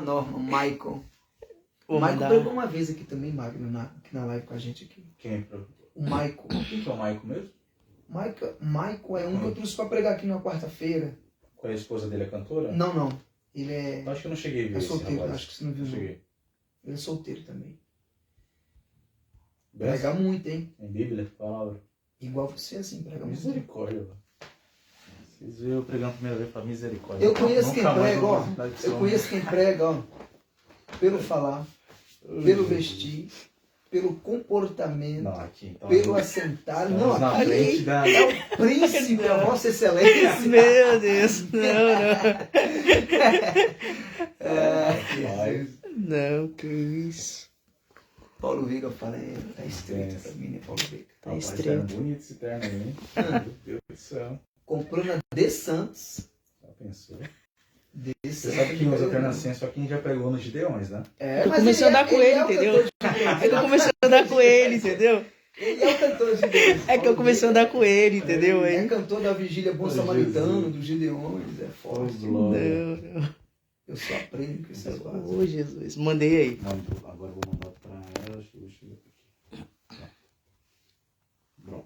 Norma, Michael. O Vou Michael mandar. pregou uma vez aqui também, Magno, aqui na live com a gente aqui. Quem é pro- O Michael. Quem que é o Maico mesmo? Michael é um que eu trouxe pra pregar aqui na quarta-feira. Qual é a esposa dele? É cantora? Não. Ele é, Acho que eu não cheguei a ver é esse solteiro, rapaz. acho que você não viu. Não Não. cheguei. Ele é solteiro também. Benção. Prega muito, hein? Em Bíblia, palavra. Igual você, assim, prega muito. Misericórdia, velho. Vocês viram eu pregando a primeira vez para misericórdia. Eu conheço quem Nunca mais prega, vou ó. precisar disso, Eu não. conheço quem prega, ó. Pelo falar, pelo vestir, pelo comportamento, Não, aqui então. pelo assentar. Não, na aqui frente da. é o príncipe, a vossa excelência. Meu Deus, não, que isso. Paulo Veiga fala, tá estreito pra mim, né, Paulo Veiga? Tá Rapaz, estreito. tá bonito esse terno aí, hein? Meu Deus do céu. Comprou na De Santos. Já pensou? De Você Santos. sabe quem usa terno assim é só quem já pregou nos Gideões, né? É, Eu mas comecei a andar com ele, é o entendeu? cantor de Gideões. Eu comecei a andar com ele, entendeu? Ele é o cantor de Gideões. É que eu comecei a andar com ele, entendeu? É Hein? cantor da Vigília Bom Oh, Samaritano, Jesus. dos Gideões, é forte. Oh, glória. Não. Eu só aprendo com essas coisas. Ô, Jesus. Mandei aí. Agora eu vou mandar pra ela. Deixa eu ver aqui. Pronto.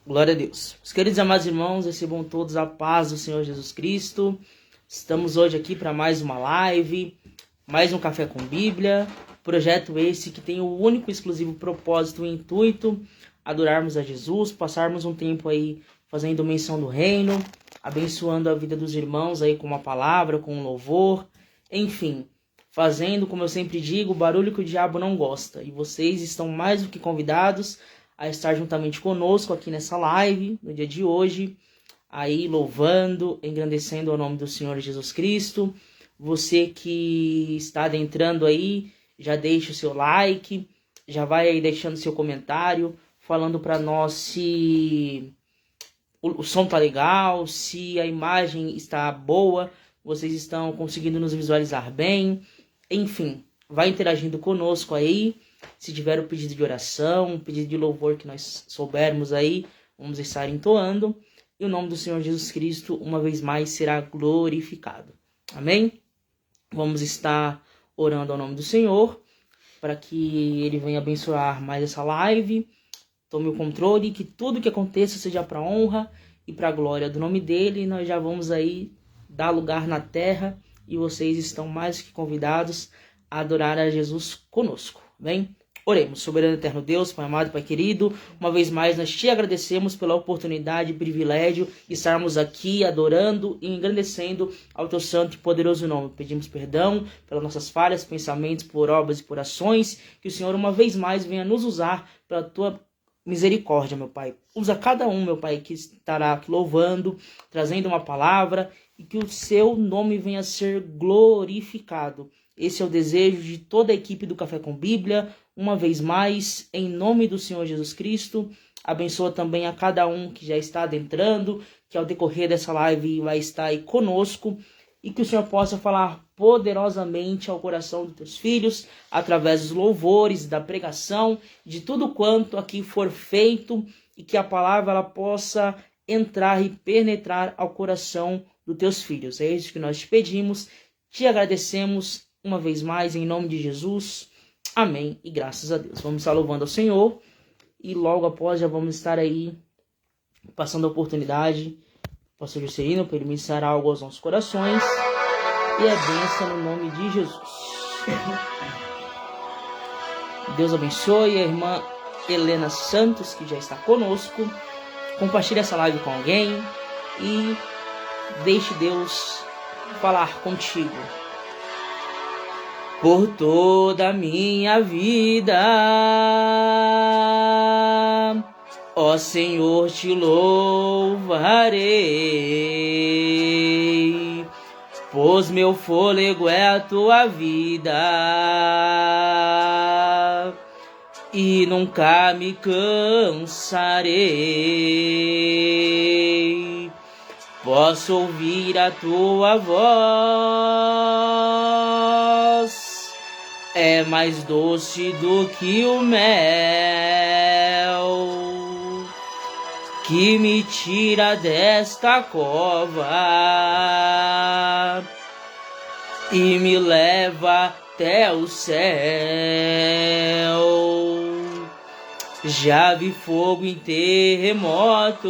Glória a Deus. Os queridos e amados irmãos, recebam todos a paz do Senhor Jesus Cristo. Estamos hoje aqui para mais uma live, mais um Café com Bíblia. Projeto esse que tem o único e exclusivo propósito e intuito, adorarmos a Jesus, passarmos um tempo aí fazendo menção do reino, abençoando a vida dos irmãos aí com uma palavra, com um louvor, enfim, fazendo, como eu sempre digo, o barulho que o diabo não gosta. E vocês estão mais do que convidados a estar juntamente conosco aqui nessa live, no dia de hoje, aí louvando, engrandecendo o nome do Senhor Jesus Cristo. Você que está adentrando aí, já deixa o seu like, já vai aí deixando seu comentário, falando para nós se o som tá legal, se a imagem está boa, vocês estão conseguindo nos visualizar bem, enfim, vai interagindo conosco aí. Se tiver o pedido de oração, um pedido de louvor que nós soubermos aí, vamos estar entoando. E o nome do Senhor Jesus Cristo, uma vez mais, será glorificado. Amém? Vamos estar orando ao nome do Senhor, para que Ele venha abençoar mais essa live. Tome o controle, que tudo que aconteça seja para a honra e para a glória do nome dEle. E nós já vamos aí dar lugar na terra, e vocês estão mais que convidados a adorar a Jesus conosco. Bem, oremos. Soberano eterno Deus, Pai amado, Pai querido, uma vez mais nós te agradecemos pela oportunidade e privilégio de estarmos aqui adorando e engrandecendo ao teu santo e poderoso nome. Pedimos perdão pelas nossas falhas, pensamentos, por obras e por ações, que o Senhor uma vez mais venha nos usar pela tua misericórdia, meu Pai. Usa cada um, meu Pai, que estará aqui louvando, trazendo uma palavra, e que o seu nome venha a ser glorificado. Esse é o desejo de toda a equipe do Café com Bíblia. Uma vez mais, em nome do Senhor Jesus Cristo, abençoa também a cada um que já está adentrando, que ao decorrer dessa live vai estar aí conosco, e que o Senhor possa falar poderosamente ao coração dos teus filhos, através dos louvores, da pregação, de tudo quanto aqui for feito, e que a palavra ela possa entrar e penetrar ao coração dos teus filhos. É isso que nós te pedimos, te agradecemos uma vez mais, em nome de Jesus. Amém e graças a Deus. Vamos estar louvando ao Senhor, e logo após já vamos estar aí passando a oportunidade o pastor Juscelino para ele ministrar algo aos nossos corações, e é bênção no nome de Jesus. Deus abençoe a irmã Helena Santos, que já está conosco. Compartilhe essa live com alguém e deixe Deus falar contigo. Por toda a minha vida, ó Senhor, te louvarei, pois meu fôlego é a tua vida, e nunca me cansarei. Posso ouvir a tua voz, é mais doce do que o mel, que me tira desta cova. e me leva até o céu. Já vi fogo em terremotos,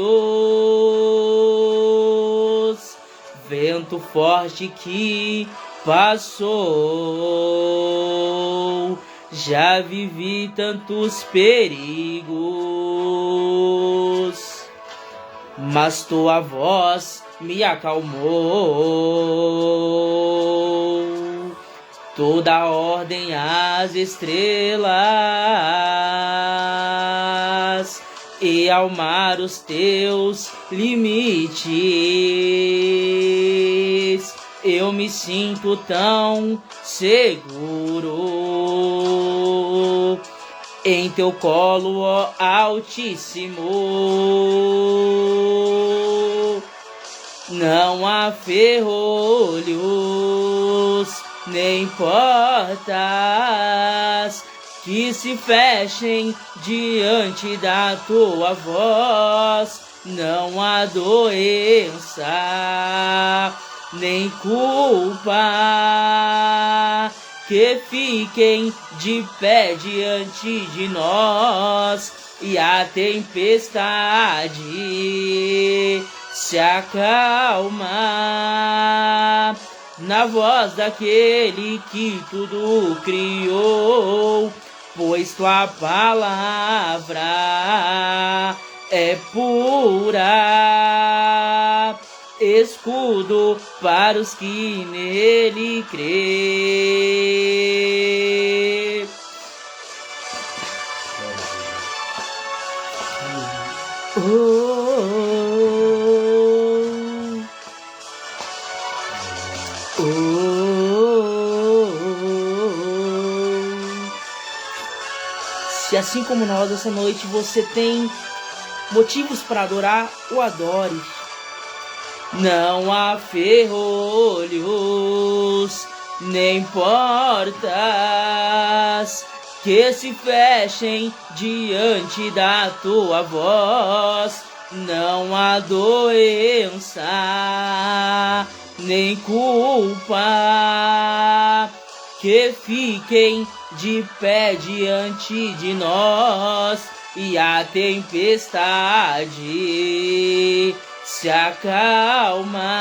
vento forte que passou. Já vivi tantos perigos, mas tua voz me acalmou. Toda ordem às estrelas e ao mar os teus limites. Eu me sinto tão seguro em teu colo, ó Altíssimo. Não há ferrolhos nem portas que se fechem diante da tua voz. Não há doença nem culpa que fiquem de pé diante de nós, e a tempestade se acalma na voz daquele que tudo criou, pois tua palavra é pura, escudo para os que nele crê. Se assim como nós essa noite você tem motivos para adorar, o adore. Não há ferrolhos nem portas que se fechem diante da tua voz. Não há doença nem culpa que fiquem de pé diante de nós, e a tempestade se acalma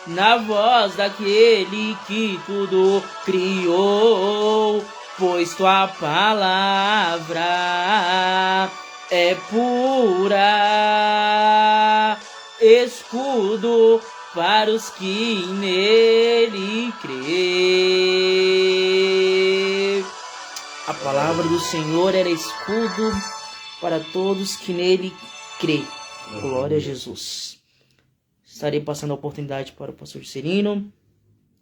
na voz daquele que tudo criou, pois tua palavra é pura, escudo para os que nele crê. A palavra do Senhor era escudo para todos que nele crê. Glória a Jesus. Estarei passando a oportunidade para o pastor Serino.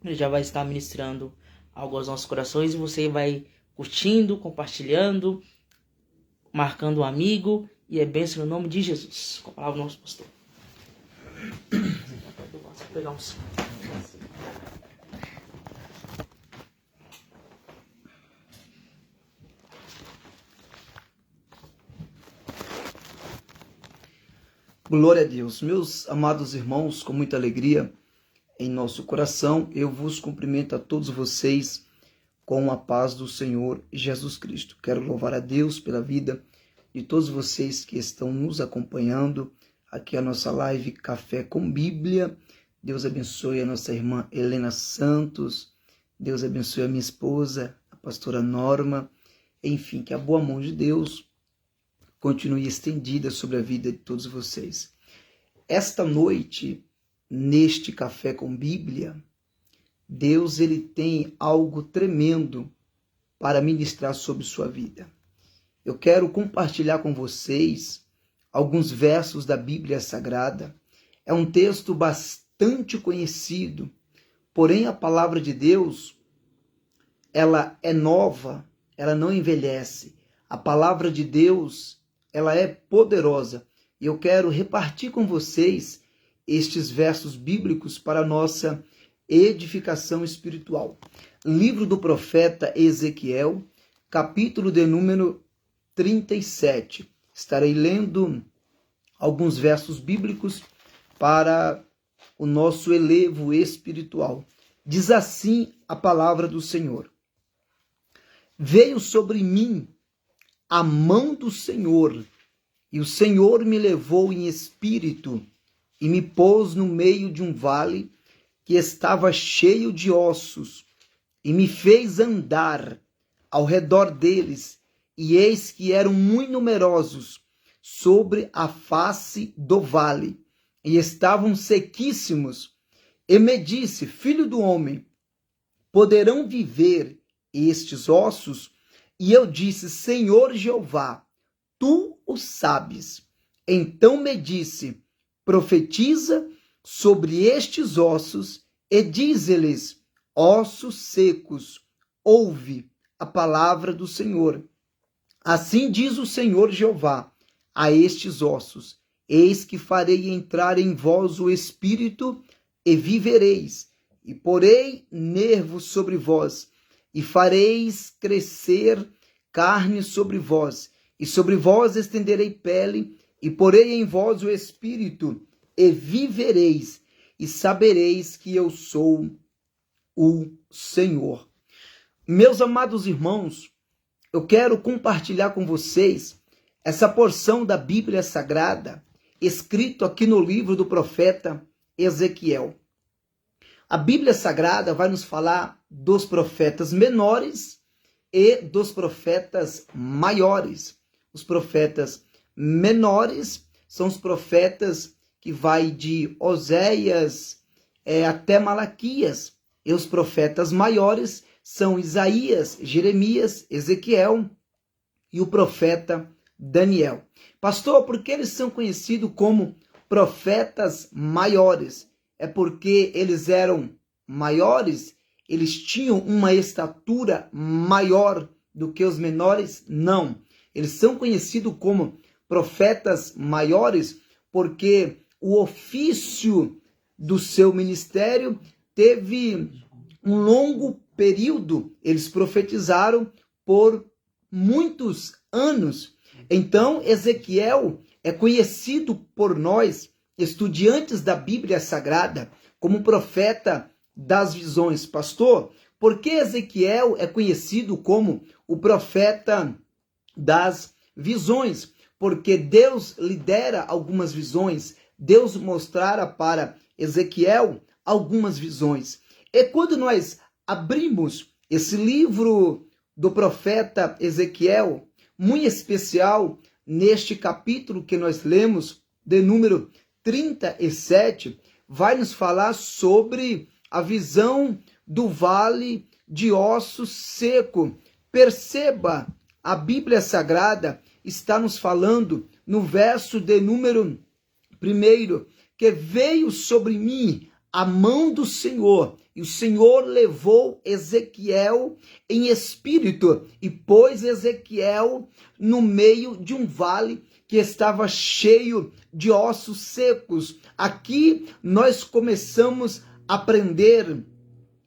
Ele já vai estar ministrando algo aos nossos corações e você vai curtindo, compartilhando, marcando um amigo, e é bênção no nome de Jesus. Com a palavra do nosso pastor. Vou pegar um sim. Glória a Deus. Meus amados irmãos, com muita alegria em nosso coração, eu vos cumprimento a todos vocês com a paz do Senhor Jesus Cristo. Quero louvar a Deus pela vida de todos vocês que estão nos acompanhando aqui a nossa live Café com Bíblia. Deus abençoe a nossa irmã Helena Santos. Deus abençoe a minha esposa, a pastora Norma. Enfim, que a boa mão de Deus continue estendida sobre a vida de todos vocês. Esta noite, neste Café com Bíblia, Deus ele tem algo tremendo para ministrar sobre sua vida. Eu quero compartilhar com vocês alguns versos da Bíblia Sagrada. É um texto bastante conhecido, porém a palavra de Deus, ela é nova, ela não envelhece. A palavra de Deus, ela é poderosa. E eu quero repartir com vocês estes versos bíblicos para a nossa edificação espiritual. Livro do profeta Ezequiel, capítulo de número 37. Estarei lendo alguns versos bíblicos para o nosso elevo espiritual. Diz assim a palavra do Senhor: veio sobre mim a mão do Senhor, e o Senhor me levou em espírito e me pôs no meio de um vale que estava cheio de ossos, e me fez andar ao redor deles, e eis que eram muito numerosos sobre a face do vale, e estavam sequíssimos. E me disse: filho do homem, poderão viver estes ossos? E eu disse: Senhor Jeová, tu o sabes. Então me disse: profetiza sobre estes ossos e dize-lhes: ossos secos, ouve a palavra do Senhor. Assim diz o Senhor Jeová a estes ossos: eis que farei entrar em vós o espírito e vivereis, e porei nervos sobre vós, e fareis crescer carne sobre vós, e sobre vós estenderei pele, e porei em vós o espírito, e vivereis, e sabereis que eu sou o Senhor. Meus amados irmãos, eu quero compartilhar com vocês essa porção da Bíblia Sagrada, escrito aqui no livro do profeta Ezequiel. A Bíblia Sagrada vai nos falar dos profetas menores e dos profetas maiores. Os profetas menores são os profetas que vai de Oséias até Malaquias. E os profetas maiores são Isaías, Jeremias, Ezequiel e o profeta Daniel. Pastor, por que eles são conhecidos como profetas maiores? É porque eles eram maiores? Eles tinham uma estatura maior do que os menores? Não. Eles são conhecidos como profetas maiores porque o ofício do seu ministério teve um longo período. Eles profetizaram por muitos anos. Então, Ezequiel é conhecido por nós, estudantes da Bíblia Sagrada, como profeta das visões. Pastor, por que Ezequiel é conhecido como o profeta das visões? Porque Deus lhe dera algumas visões, Deus mostrara para Ezequiel algumas visões. E quando nós abrimos esse livro do profeta Ezequiel, muito especial, neste capítulo que nós lemos, de número 37, vai nos falar sobre a visão do vale de ossos seco. Perceba, a Bíblia Sagrada está nos falando no verso de número 1, que veio sobre mim a mão do Senhor, e o Senhor levou Ezequiel em espírito e pôs Ezequiel no meio de um vale que estava cheio de ossos secos. Aqui nós começamos a aprender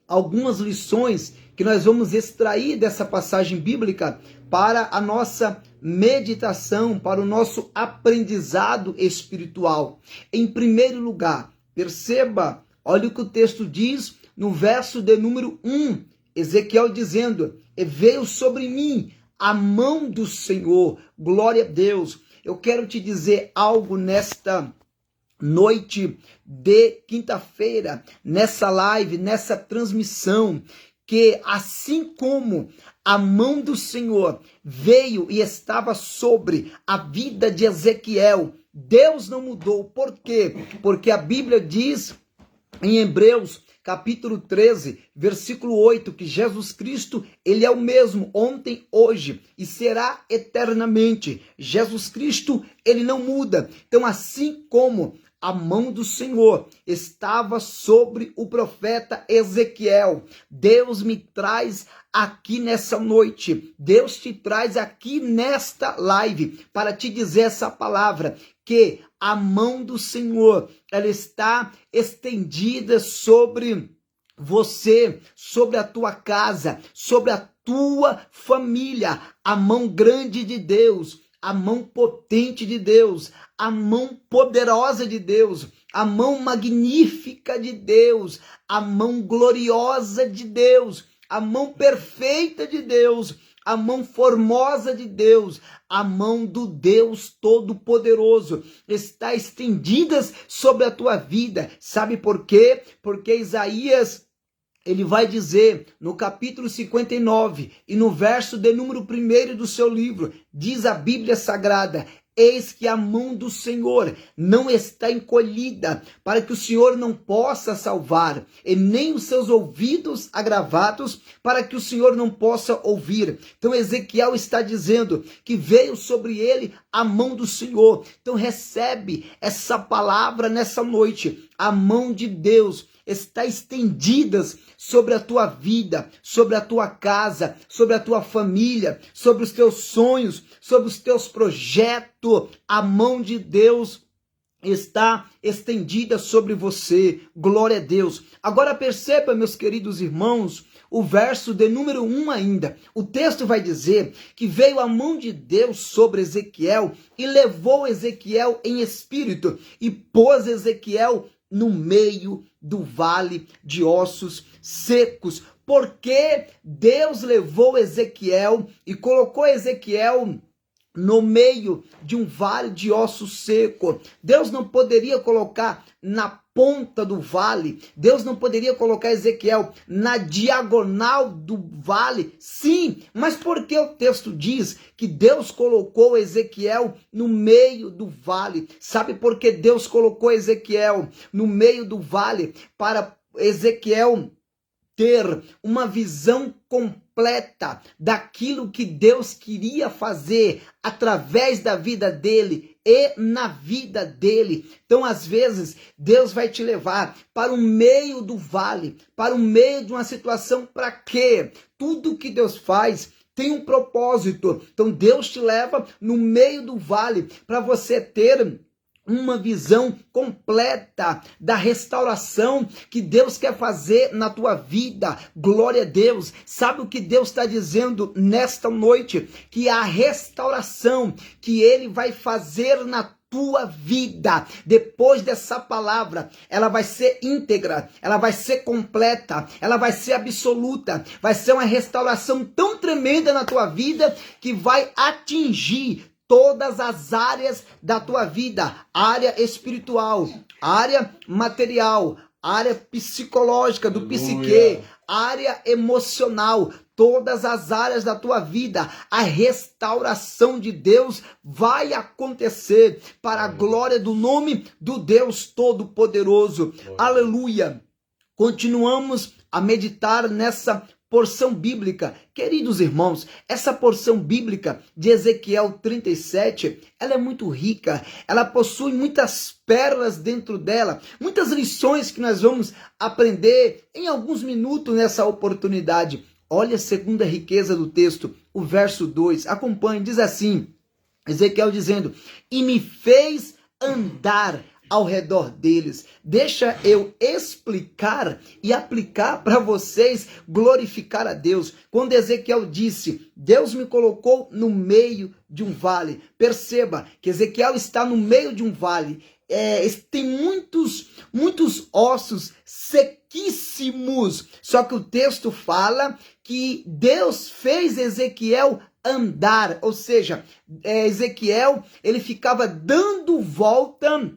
algumas lições que nós vamos extrair dessa passagem bíblica para a nossa meditação, para o nosso aprendizado espiritual. Em primeiro lugar, perceba, olha o que o texto diz no verso de número 1, Ezequiel dizendo: e veio sobre mim a mão do Senhor. Glória a Deus. Eu quero te dizer algo nesta noite de quinta-feira, nessa live, nessa transmissão, que assim como a mão do Senhor veio e estava sobre a vida de Ezequiel, Deus não mudou. Por quê? Porque a Bíblia diz em Hebreus capítulo 13, versículo 8, que Jesus Cristo, ele é o mesmo ontem, hoje e será eternamente. Jesus Cristo, ele não muda. Então, assim como a mão do Senhor estava sobre o profeta Ezequiel, Deus me traz aqui nessa noite, Deus te traz aqui nesta live para te dizer essa palavra, que a mão do Senhor, ela está estendida sobre você, sobre a tua casa, sobre a tua família. A mão grande de Deus, a mão potente de Deus, a mão poderosa de Deus, a mão magnífica de Deus, a mão gloriosa de Deus, a mão perfeita de Deus, a mão formosa de Deus, a mão do Deus Todo-Poderoso está estendidas sobre a tua vida. Sabe por quê? Porque Isaías, ele vai dizer no capítulo 59 e no verso de número 1 do seu livro, diz a Bíblia Sagrada: eis que a mão do Senhor não está encolhida, para que o Senhor não possa salvar, e nem os seus ouvidos agravados, para que o Senhor não possa ouvir. Então Ezequiel está dizendo que veio sobre ele a mão do Senhor. Então recebe essa palavra nessa noite. A mão de Deus está estendidas sobre a tua vida, sobre a tua casa, sobre a tua família, sobre os teus sonhos, sobre os teus projetos. A mão de Deus está estendida sobre você. Glória a Deus. Agora perceba, meus queridos irmãos, o verso de número 1 ainda. O texto vai dizer que veio a mão de Deus sobre Ezequiel e levou Ezequiel em espírito e pôs Ezequiel no meio do vale de ossos secos. Porque Deus levou Ezequiel e colocou Ezequiel no meio de um vale de ossos seco. Deus não poderia colocar na ponta do vale, Deus não poderia colocar Ezequiel na diagonal do vale. Sim, mas por que o texto diz que Deus colocou Ezequiel no meio do vale? Sabe por que Deus colocou Ezequiel no meio do vale? Para Ezequiel ter uma visão completa daquilo que Deus queria fazer através da vida dele e na vida dele. Então, às vezes, Deus vai te levar para o meio do vale, para o meio de uma situação. Para quê? Tudo que Deus faz tem um propósito. Então, Deus te leva no meio do vale para você ter uma visão completa da restauração que Deus quer fazer na tua vida. Glória a Deus. Sabe o que Deus está dizendo nesta noite? Que a restauração que Ele vai fazer na tua vida, depois dessa palavra, ela vai ser íntegra, ela vai ser completa, ela vai ser absoluta, vai ser uma restauração tão tremenda na tua vida que vai atingir todas as áreas da tua vida, área espiritual, área material, área psicológica, do psique, área emocional, todas as áreas da tua vida. A restauração de Deus vai acontecer para a glória do nome do Deus Todo-Poderoso. Aleluia! Continuamos a meditar nessa porção bíblica. Queridos irmãos, essa porção bíblica de Ezequiel 37, ela é muito rica, ela possui muitas pérolas dentro dela, muitas lições que nós vamos aprender em alguns minutos nessa oportunidade. Olha a segunda riqueza do texto, o verso 2, acompanhe, diz assim, Ezequiel dizendo, e me fez andar ao redor deles. Deixa eu explicar e aplicar para vocês glorificar a Deus. Quando Ezequiel disse, Deus me colocou no meio de um vale. Perceba que Ezequiel está no meio de um vale. Tem muitos ossos sequíssimos. Só que o texto fala que Deus fez Ezequiel andar. Ou seja, Ezequiel, ele ficava dando volta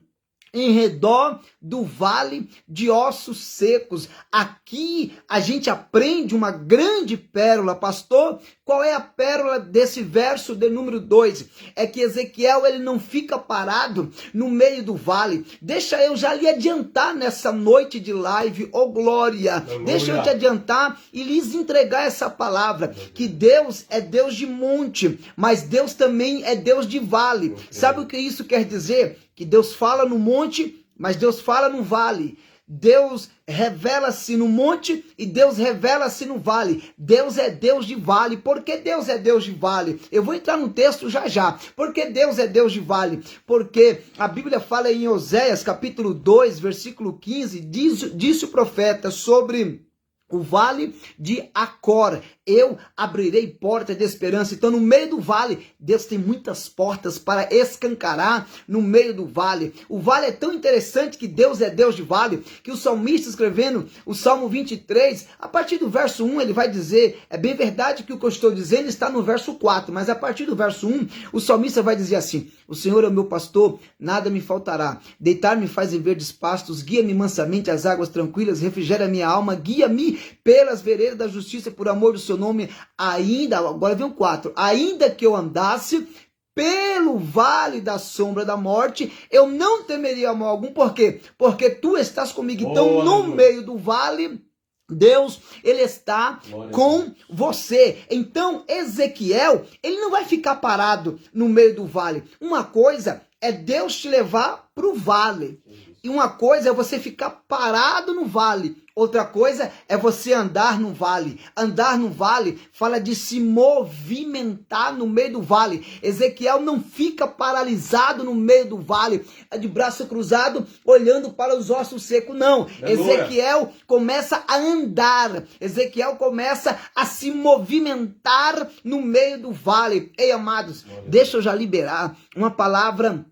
em redor do vale de ossos secos. Aqui a gente aprende uma grande pérola, pastor. Qual é a pérola desse verso de número 2? É que Ezequiel, ele não fica parado no meio do vale. Deixa eu já lhe adiantar nessa noite de live, glória. Aleluia. Deixa eu te adiantar e lhes entregar essa palavra, que Deus é Deus de monte, mas Deus também é Deus de vale. Sabe o que isso quer dizer? Que Deus fala no monte, mas Deus fala no vale. Deus revela-se no monte e Deus revela-se no vale. Deus é Deus de vale. Por que Deus é Deus de vale? Eu vou entrar no texto já. Por que Deus é Deus de vale? Porque a Bíblia fala em Oséias, capítulo 2, versículo 15, disse o profeta sobre o vale de Acor. Eu abrirei porta de esperança. Então, no meio do vale, Deus tem muitas portas para escancarar no meio do vale. O vale é tão interessante que Deus é Deus de vale, que o salmista, escrevendo o Salmo 23, a partir do verso 1, ele vai dizer, é bem verdade que o que eu estou dizendo está no verso 4, mas a partir do verso 1, o salmista vai dizer assim: o Senhor é o meu pastor, nada me faltará. Deitar-me faz em verdes pastos, guia-me mansamente às águas tranquilas, refrigera minha alma, guia-me pelas veredas da justiça, por amor do seu nome. Ainda, agora vem o 4, ainda que eu andasse pelo vale da sombra da morte, eu não temeria mal algum. Por quê? Porque tu estás comigo. Então, no meio do vale, Deus, ele está com você. Então, Ezequiel, ele não vai ficar parado no meio do vale. Uma coisa é Deus te levar para o vale, e uma coisa é você ficar parado no vale. Outra coisa é você andar no vale. Andar no vale fala de se movimentar no meio do vale. Ezequiel não fica paralisado no meio do vale, de braço cruzado, olhando para os ossos secos. Não. Ezequiel começa a andar. Ezequiel começa a se movimentar no meio do vale. Ei, amados, deixa eu já liberar uma palavra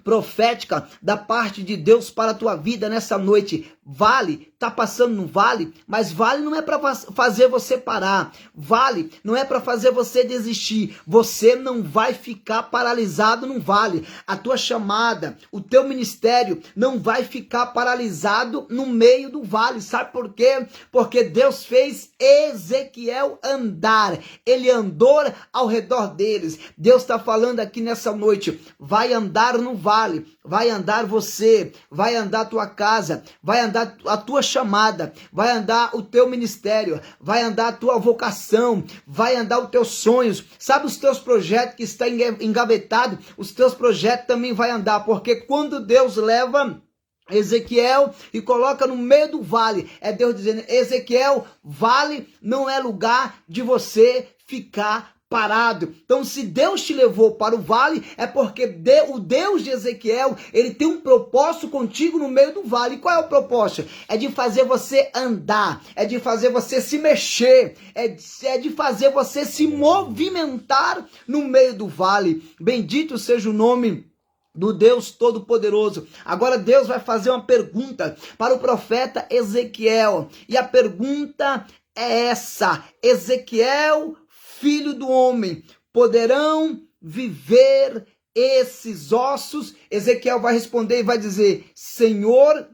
profética da parte de Deus para a tua vida nessa noite. Vale, tá passando no vale, mas vale não é para fazer você parar. Vale não é para fazer você desistir. Você não vai ficar paralisado no vale. A tua chamada, o teu ministério não vai ficar paralisado no meio do vale. Sabe por quê? Porque Deus fez Ezequiel andar. Ele andou ao redor deles. Deus está falando aqui nessa noite, vai andar no vale, vai andar você, vai andar a tua casa, vai andar a tua chamada, vai andar o teu ministério, vai andar a tua vocação, vai andar os teus sonhos. Sabe os teus projetos que estão engavetados? Os teus projetos também vai andar, porque quando Deus leva Ezequiel e coloca no meio do vale, é Deus dizendo: Ezequiel, vale não é lugar de você ficar parado. Então, se Deus te levou para o vale, é porque o Deus de Ezequiel, ele tem um propósito contigo no meio do vale. E qual é o propósito? É de fazer você andar, é de fazer você se mexer, é de fazer você se movimentar no meio do vale. Bendito seja o nome do Deus Todo-Poderoso. Agora Deus vai fazer uma pergunta para o profeta Ezequiel. E a pergunta é essa: Ezequiel, filho do homem, poderão viver esses ossos? Ezequiel vai responder e vai dizer: Senhor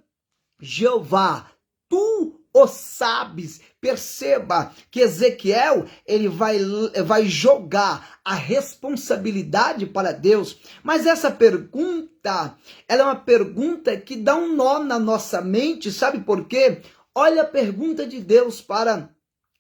Jeová, tu o sabes. Perceba que Ezequiel, ele vai jogar a responsabilidade para Deus. Mas essa pergunta, ela é uma pergunta que dá um nó na nossa mente. Sabe por quê? Olha a pergunta de Deus para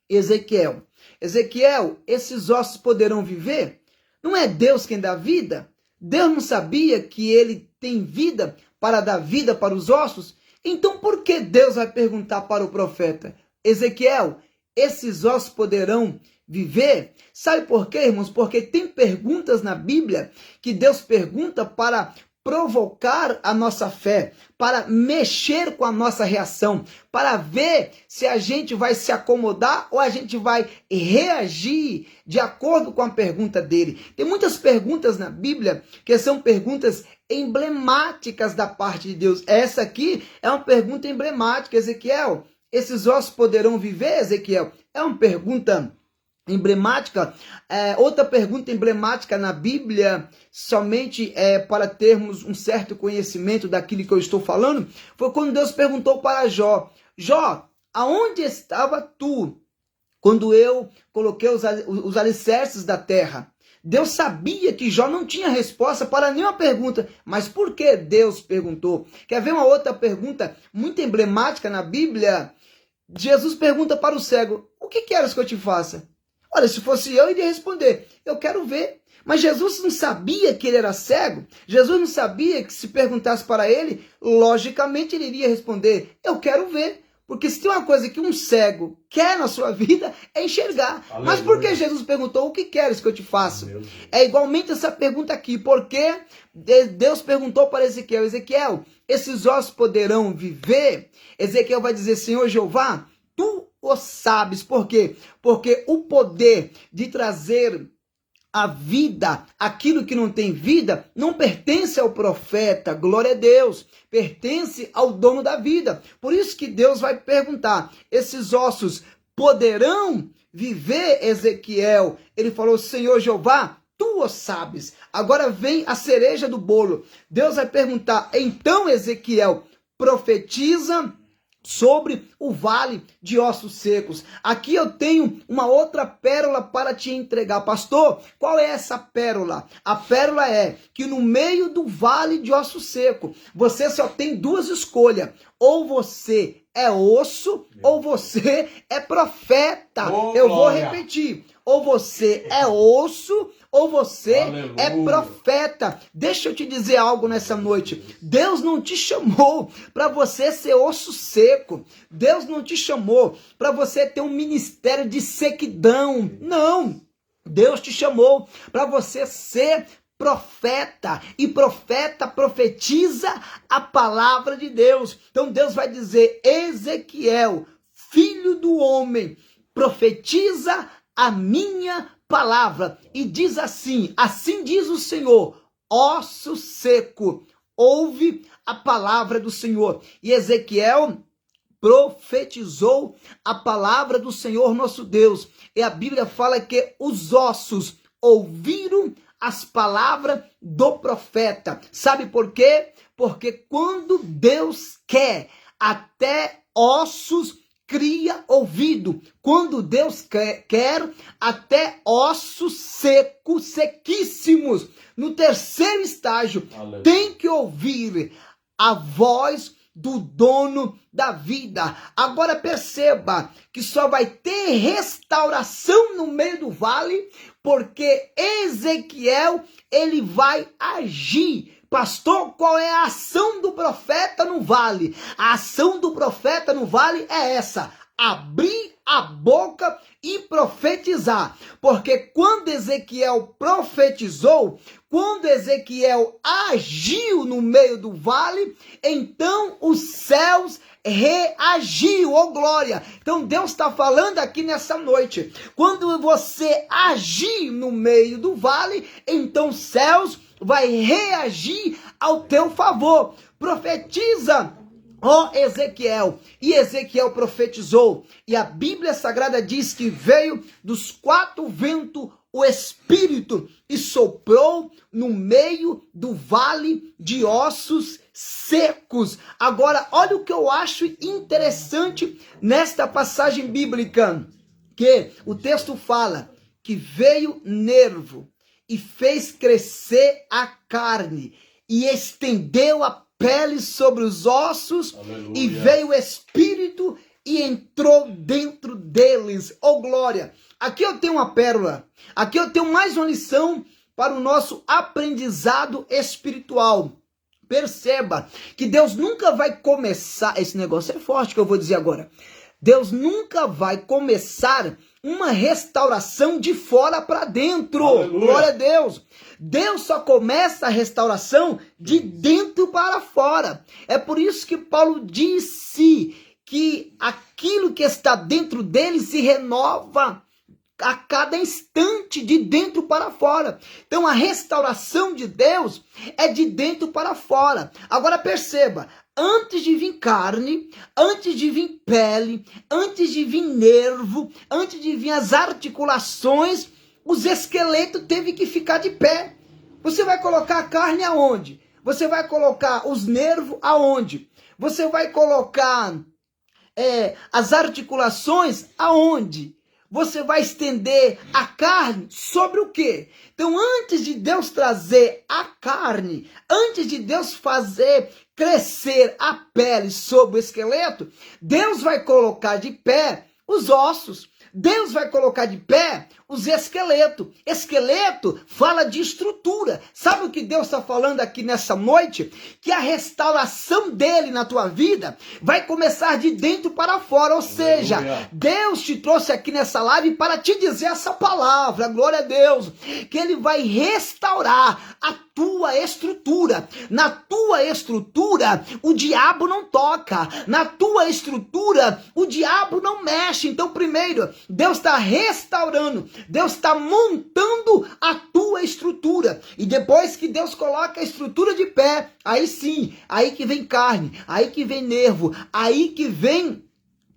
Ezequiel. Ezequiel, esses ossos poderão viver? Não é Deus quem dá vida? Deus não sabia que ele tem vida para dar vida para os ossos? Então por que Deus vai perguntar para o profeta: Ezequiel, esses ossos poderão viver? Sabe por quê, irmãos? Porque tem perguntas na Bíblia que Deus pergunta para provocar a nossa fé, para mexer com a nossa reação, para ver se a gente vai se acomodar ou a gente vai reagir de acordo com a pergunta dele. Tem muitas perguntas na Bíblia que são perguntas emblemáticas da parte de Deus. Essa aqui é uma pergunta emblemática. Ezequiel, esses ossos poderão viver, Ezequiel? É uma pergunta emblemática. Outra pergunta emblemática na Bíblia, somente para termos um certo conhecimento daquilo que eu estou falando, foi quando Deus perguntou para Jó: Jó, aonde estava tu quando eu coloquei os alicerces da terra? Deus sabia que Jó não tinha resposta para nenhuma pergunta, mas por que Deus perguntou? Quer ver uma outra pergunta muito emblemática na Bíblia? Jesus pergunta para o cego: o que queres que eu te faça? Olha, se fosse eu iria responder: eu quero ver. Mas Jesus não sabia que ele era cego. Jesus não sabia que se perguntasse para ele, logicamente ele iria responder: eu quero ver. Porque se tem uma coisa que um cego quer na sua vida, é enxergar. Aleluia. Mas por que Jesus perguntou: o que queres que eu te faça? É igualmente essa pergunta aqui. Porque Deus perguntou para Ezequiel: Ezequiel, esses ossos poderão viver? Ezequiel vai dizer: Senhor Jeová, tu o sabes. Por quê? Porque o poder de trazer a vida, aquilo que não tem vida, não pertence ao profeta, glória a Deus, pertence ao dono da vida. Por isso que Deus vai perguntar, esses ossos poderão viver, Ezequiel? Ele falou, Senhor Jeová, tu o sabes. Agora vem a cereja do bolo. Deus vai perguntar, então Ezequiel, profetiza sobre o vale de ossos secos. Aqui eu tenho uma outra pérola para te entregar. Pastor, qual é essa pérola? A pérola é que no meio do vale de osso seco, você só tem duas escolhas. Ou você é osso, ou você é profeta. Eu vou repetir. Ou você é osso, ou você é profeta. Deixa eu te dizer algo nessa noite. Deus não te chamou para você ser osso seco. Deus não te chamou para você ter um ministério de sequidão. Não. Deus te chamou para você ser profeta, e profeta profetiza a palavra de Deus. Então Deus vai dizer, Ezequiel, filho do homem, profetiza a minha palavra, e diz assim, assim diz o Senhor, osso seco, ouve a palavra do Senhor. E Ezequiel profetizou a palavra do Senhor nosso Deus, e a Bíblia fala que os ossos ouviram as palavras do profeta. Sabe por quê? Porque quando Deus quer, até ossos cria ouvido. Quando Deus quer, até ossos secos, sequíssimos, no terceiro estágio, tem que ouvir a voz do dono da vida. Agora perceba que só vai ter restauração no meio do vale, porque Ezequiel, ele vai agir. Pastor, qual é a ação do profeta no vale? A ação do profeta no vale é essa: abrir a boca e profetizar. Porque quando Ezequiel profetizou, quando Ezequiel agiu no meio do vale, então os céus reagiu, oh glória. Então Deus está falando aqui nessa noite, quando você agir no meio do vale, então os céus vai reagir ao teu favor. Profetiza, ó Ezequiel. E Ezequiel profetizou, e a Bíblia Sagrada diz que veio dos quatro ventos o Espírito e soprou no meio do vale de ossos secos. Agora, olha o que eu acho interessante nesta passagem bíblica, que o texto fala que veio nervo e fez crescer a carne e estendeu a pele sobre os ossos. Aleluia. E veio o Espírito e entrou dentro deles. Oh glória! Aqui eu tenho uma pérola. Aqui eu tenho mais uma lição para o nosso aprendizado espiritual. Perceba que Deus nunca vai começar, esse negócio é forte que eu vou dizer agora. Deus nunca vai começar uma restauração de fora para dentro. Aleluia. Glória a Deus. Deus só começa a restauração de dentro para fora. É por isso que Paulo disse que aquilo que está dentro dele se renova a cada instante, de dentro para fora. Então a restauração de Deus é de dentro para fora. Agora perceba, antes de vir carne, antes de vir pele, antes de vir nervo, antes de vir as articulações, os esqueletos teve que ficar de pé. Você vai colocar a carne aonde? Você vai colocar os nervos aonde? Você vai colocar as articulações aonde? Você vai estender a carne sobre o quê? Então, antes de Deus trazer a carne, antes de Deus fazer crescer a pele sobre o esqueleto, Deus vai colocar de pé os ossos. Deus vai colocar de pé os esqueletos. Esqueleto fala de estrutura. Sabe o que Deus está falando aqui nessa noite? Que a restauração dele na tua vida vai começar de dentro para fora. Ou seja, Deus te trouxe aqui nessa live para te dizer essa palavra, glória a Deus, que ele vai restaurar a tua estrutura. Na tua estrutura, o diabo não toca. Na tua estrutura, o diabo não mexe. Então, primeiro, Deus está restaurando, Deus está montando a tua estrutura. E depois que Deus coloca a estrutura de pé, aí sim, aí que vem carne, aí que vem nervo, aí que vem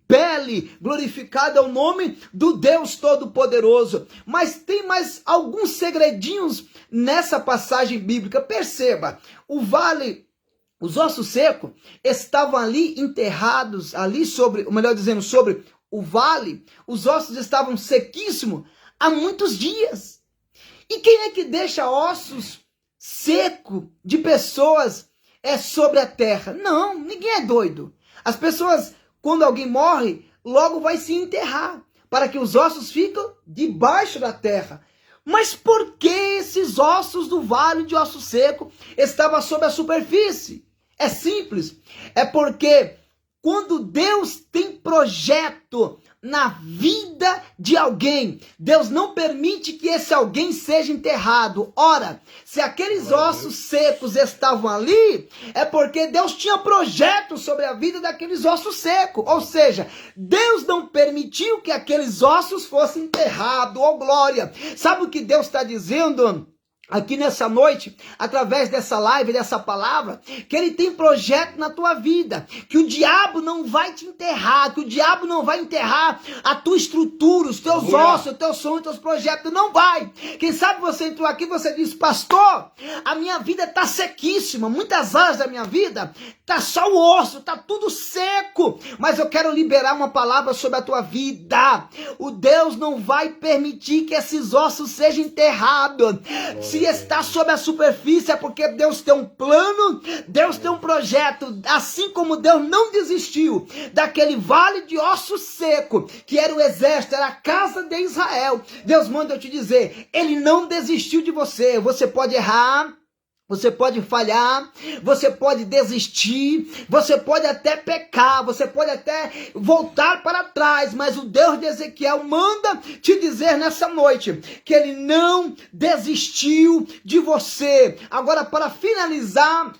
pele, glorificado é o nome do Deus Todo-Poderoso. Mas tem mais alguns segredinhos nessa passagem bíblica. Perceba, o vale, os ossos secos estavam ali enterrados, ali sobre, ou melhor dizendo, sobre o vale, os ossos estavam sequíssimos há muitos dias. E quem é que deixa ossos secos de pessoas sobre a terra? Não, ninguém é doido. As pessoas, quando alguém morre, logo vai se enterrar, para que os ossos fiquem debaixo da terra. Mas por que esses ossos do vale de osso seco estavam sob a superfície? É simples, é porque quando Deus tem projeto na vida de alguém, Deus não permite que esse alguém seja enterrado. Ora, se aqueles ossos secos estavam ali, é porque Deus tinha projeto sobre a vida daqueles ossos secos. Ou seja, Deus não permitiu que aqueles ossos fossem enterrados. Oh, glória! Sabe o que Deus está dizendo aqui nessa noite, através dessa live, dessa palavra? Que ele tem projeto na tua vida, que o diabo não vai te enterrar, que o diabo não vai enterrar a tua estrutura, os teus ossos, os teus sonhos, os teus projetos, não vai. Quem sabe você entrou aqui e você disse: pastor, a minha vida está sequíssima, muitas áreas da minha vida está só o osso, está tudo seco, mas eu quero liberar uma palavra sobre a tua vida. O Deus não vai permitir que esses ossos sejam enterrados. Se está sob a superfície, é porque Deus tem um plano, Deus tem um projeto. Assim como Deus não desistiu daquele vale de osso seco, que era o exército, era a casa de Israel, Deus manda eu te dizer, ele não desistiu de você. Você pode errar, você pode falhar, você pode desistir, você pode até pecar, você pode até voltar para trás, mas o Deus de Ezequiel manda te dizer nessa noite que ele não desistiu de você. Agora, para finalizar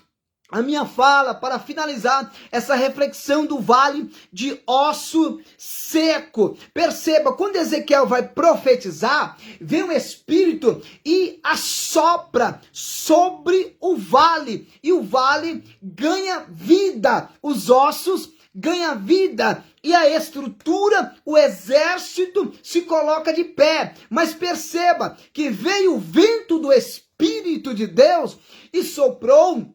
a minha fala, para finalizar essa reflexão do vale de osso seco, perceba, quando Ezequiel vai profetizar, vem o Espírito e assopra sobre o vale, e o vale ganha vida, os ossos ganham vida, e a estrutura, o exército se coloca de pé. Mas perceba que veio o vento do Espírito de Deus e soprou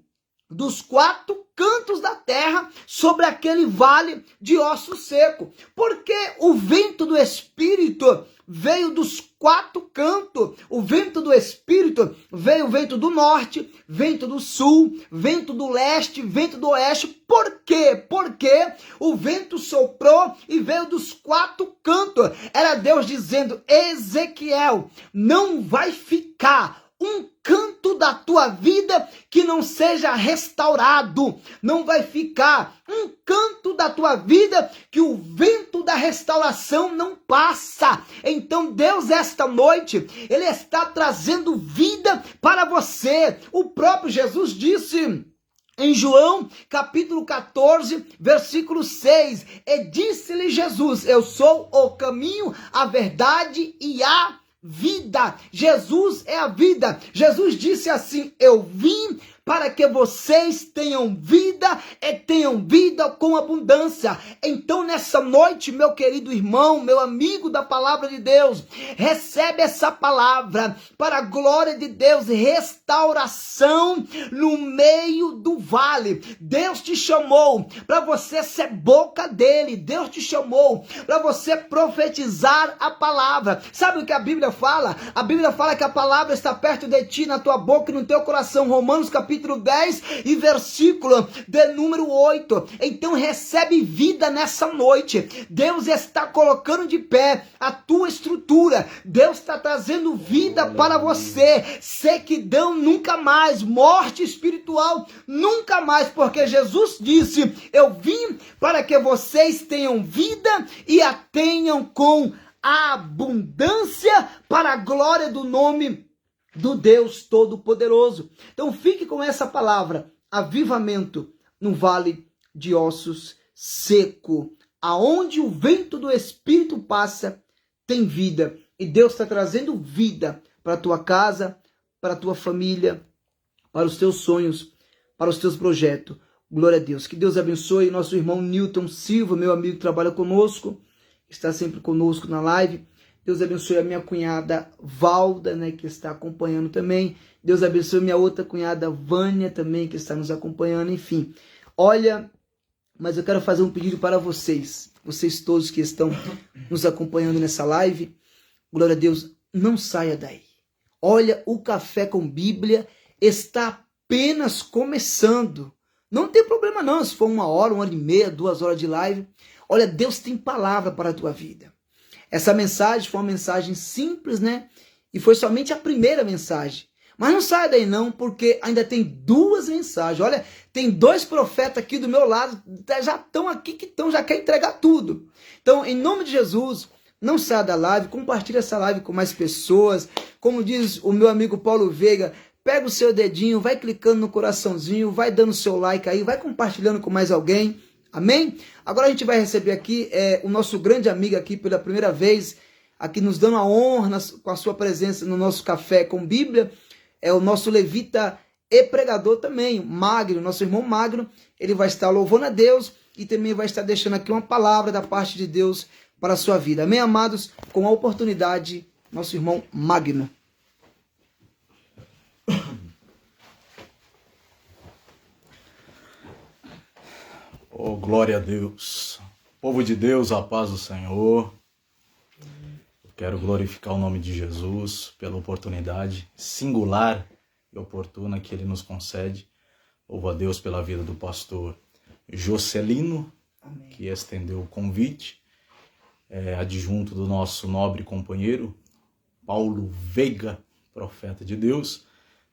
dos quatro cantos da terra sobre aquele vale de osso seco. Porque o vento do Espírito veio dos quatro cantos. O vento do Espírito veio o vento do norte, vento do sul, vento do leste, vento do oeste. Por quê? Porque o vento soprou e veio dos quatro cantos. Era Deus dizendo: Ezequiel, não vai ficar um canto da tua vida que não seja restaurado. Não vai ficar um canto da tua vida que o vento da restauração não passa. Então Deus, esta noite, ele está trazendo vida para você. O próprio Jesus disse em João, capítulo 14, versículo 6, e disse-lhe Jesus: eu sou o caminho, a verdade e a vida. Jesus é a vida. Jesus disse assim: eu vim para que vocês tenham vida e tenham vida com abundância. Então, nessa noite, meu querido irmão, meu amigo da palavra de Deus, recebe essa palavra para a glória de Deus, restauração no meio do vale. Deus te chamou para você ser boca dele. Deus te chamou para você profetizar a palavra. Sabe o que a Bíblia fala? A Bíblia fala que a palavra está perto de ti, na tua boca e no teu coração. Romanos capítulo capítulo 10 e versículo de número 8. Então recebe vida nessa noite. Deus está colocando de pé a tua estrutura. Deus está trazendo vida para você. Sequidão nunca mais, morte espiritual nunca mais, porque Jesus disse: eu vim para que vocês tenham vida e a tenham com abundância, para a glória do nome do Deus Todo-Poderoso. Então fique com essa palavra: avivamento no vale de ossos seco. Aonde o vento do Espírito passa, tem vida. E Deus está trazendo vida para a tua casa, para a tua família, para os teus sonhos, para os teus projetos. Glória a Deus. Que Deus abençoe nosso irmão Newton Silva, meu amigo que trabalha conosco, está sempre conosco na live. Deus abençoe a minha cunhada Valda, né, que está acompanhando também. Deus abençoe minha outra cunhada Vânia também, que está nos acompanhando. Enfim, olha, mas eu quero fazer um pedido para vocês todos que estão nos acompanhando nessa live. Glória a Deus, não saia daí. Olha, o Café com Bíblia está apenas começando. Não tem problema não, se for 1 hora e meia, 2 horas de live. Olha, Deus tem palavra para a tua vida. Essa mensagem foi uma mensagem simples, né? E foi somente a primeira mensagem. Mas não saia daí não, porque ainda tem 2 mensagens. Olha, tem 2 profetas aqui do meu lado, já estão aqui, já quer entregar tudo. Então, em nome de Jesus, não saia da live, compartilhe essa live com mais pessoas. Como diz o meu amigo Paulo Veiga, pega o seu dedinho, vai clicando no coraçãozinho, vai dando seu like aí, vai compartilhando com mais alguém. Amém? Agora a gente vai receber aqui o nosso grande amigo aqui pela primeira vez, aqui nos dando a honra com a sua presença no nosso Café com Bíblia. É o nosso levita e pregador também, Magno, nosso irmão Magno. Ele vai estar louvando a Deus e também vai estar deixando aqui uma palavra da parte de Deus para a sua vida. Amém, amados? Com a oportunidade, nosso irmão Magno. Oh, glória a Deus. Povo de Deus, a paz do Senhor. Eu quero glorificar o nome de Jesus pela oportunidade singular e oportuna que Ele nos concede. Louvo a Deus pela vida do pastor Jocelino, amém, que estendeu o convite, adjunto do nosso nobre companheiro Paulo Veiga, profeta de Deus.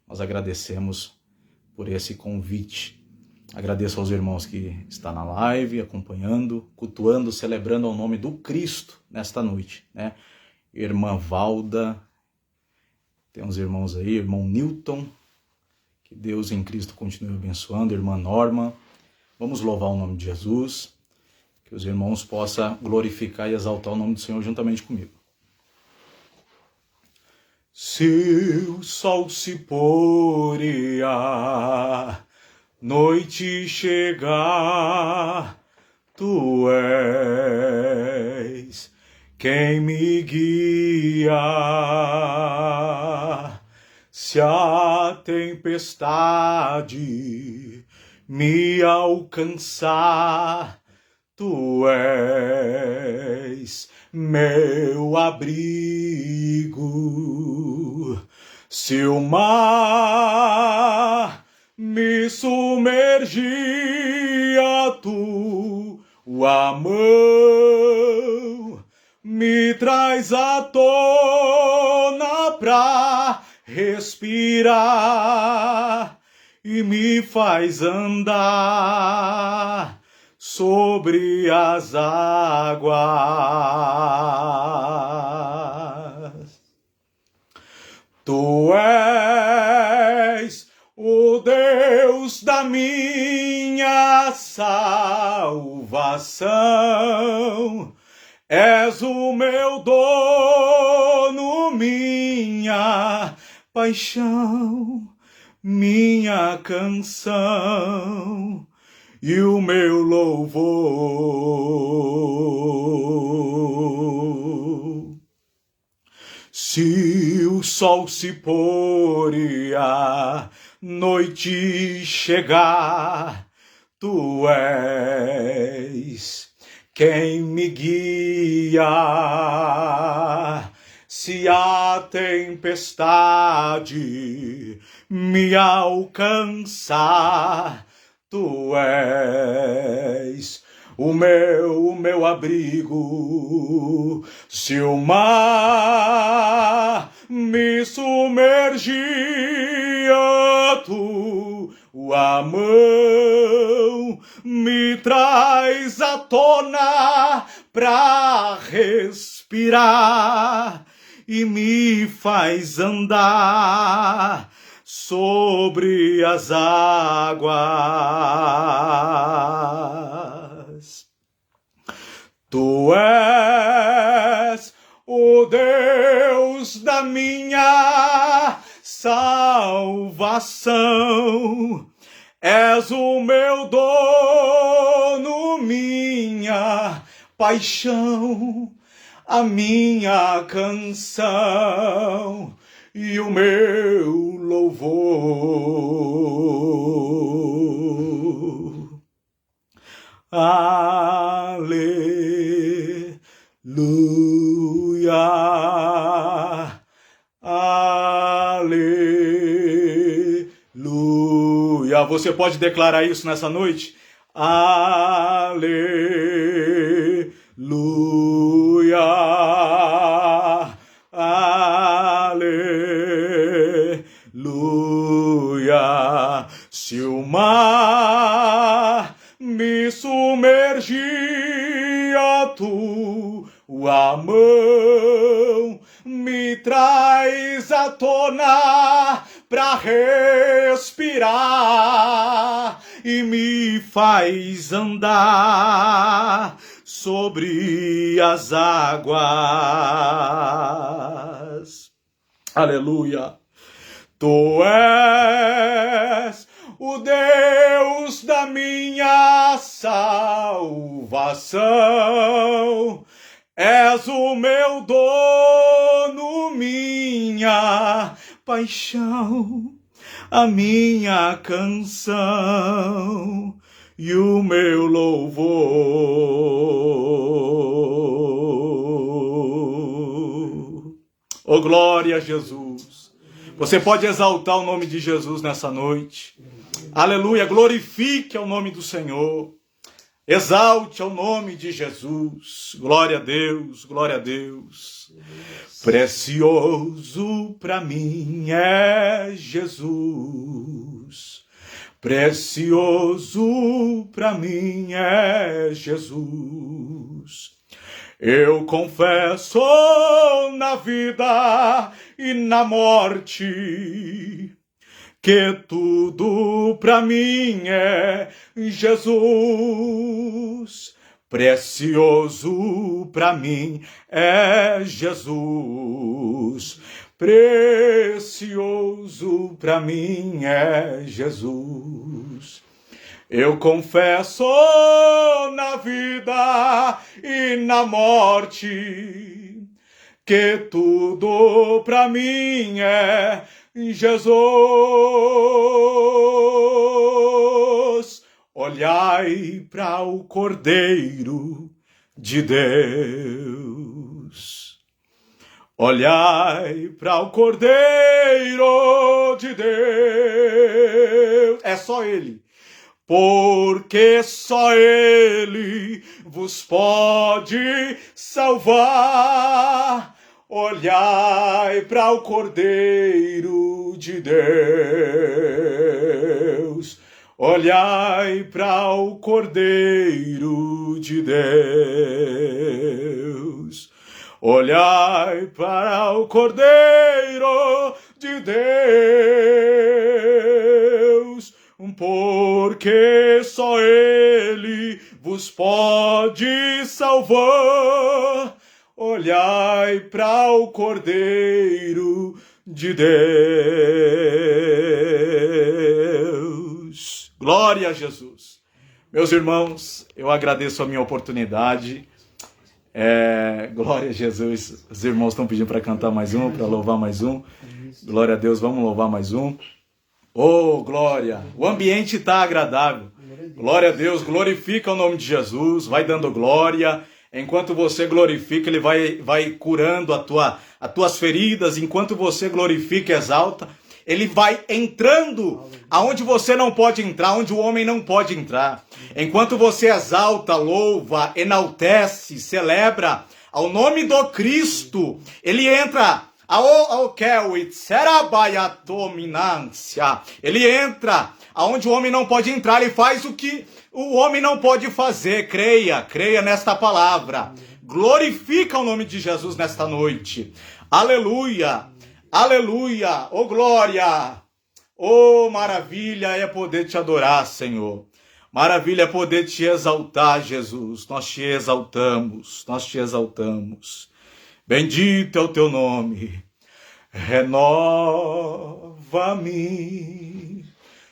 Nós agradecemos por esse convite. Agradeço aos irmãos que estão na live, acompanhando, cultuando, celebrando ao nome do Cristo nesta noite, né? Irmã Valda, tem uns irmãos aí, irmão Newton, que Deus em Cristo continue abençoando, irmã Norma. Vamos louvar o nome de Jesus, que os irmãos possam glorificar e exaltar o nome do Senhor juntamente comigo. Se o sol se pôr e a noite chegar, tu és quem me guia. Se a tempestade me alcançar, tu és meu abrigo. Se o mar me sumergia, tua mão me traz à tona pra respirar e me faz andar sobre as águas. Tu és o Deus da minha salvação, és o meu dono, minha paixão, minha canção e o meu louvor. Se o sol se pôr e a noite chegar, tu és quem me guia. Se a a tempestade me alcançar, tu és o meu abrigo. Se o mar me submergia, tua mão me traz à tona pra respirar e me faz andar sobre as águas. Tu és o Deus da minha salvação, és o meu dono, minha paixão, a minha canção e o meu louvor. Aleluia, aleluia. Você pode declarar isso nessa noite? Aleluia, aleluia. Se o mar me submergia, tua mão me traz à tona pra respirar e me faz andar sobre as águas. Aleluia. Tu és o Deus da minha salvação, és o meu dono, minha paixão, a minha canção e o meu louvor. Oh, glória a Jesus. Você pode exaltar o nome de Jesus nessa noite. Aleluia, glorifique ao nome do Senhor. Exalte ao nome de Jesus. Glória a Deus, glória a Deus. Precioso para mim é Jesus. Precioso para mim é Jesus. Eu confesso na vida e na morte que tudo pra mim é Jesus. Precioso pra mim é Jesus. Precioso pra mim é Jesus. Eu confesso na vida e na morte que tudo pra mim é Jesus. Olhai para o Cordeiro de Deus. Olhai para o Cordeiro de Deus. É só Ele. Porque só Ele vos pode salvar. Olhai para o Cordeiro de Deus. Olhai para o Cordeiro de Deus. Olhai para o Cordeiro de Deus. Porque só Ele vos pode salvar. Olhai para o Cordeiro de Deus. Glória a Jesus. Meus irmãos, eu agradeço a minha oportunidade. Glória a Jesus. Os irmãos estão pedindo para cantar mais um, para louvar mais um. Glória a Deus, vamos louvar mais um. Oh, glória! O ambiente está agradável. Glória a Deus, glorifica o nome de Jesus, vai dando glória, Enquanto você glorifica, Ele vai curando as tuas feridas. Enquanto você glorifica e exalta, Ele vai entrando aonde você não pode entrar, onde o homem não pode entrar. Enquanto você exalta, louva, enaltece, celebra ao nome do Cristo, Ele entra. Ele entra aonde o homem não pode entrar. Ele faz o que o homem não pode fazer. Creia nesta palavra. Glorifica o nome de Jesus nesta noite. Aleluia, aleluia, oh glória, oh maravilha é poder te adorar, Senhor. Maravilha é poder te exaltar, Jesus. Nós te exaltamos, nós te exaltamos. Bendito é o teu nome. Renova-me,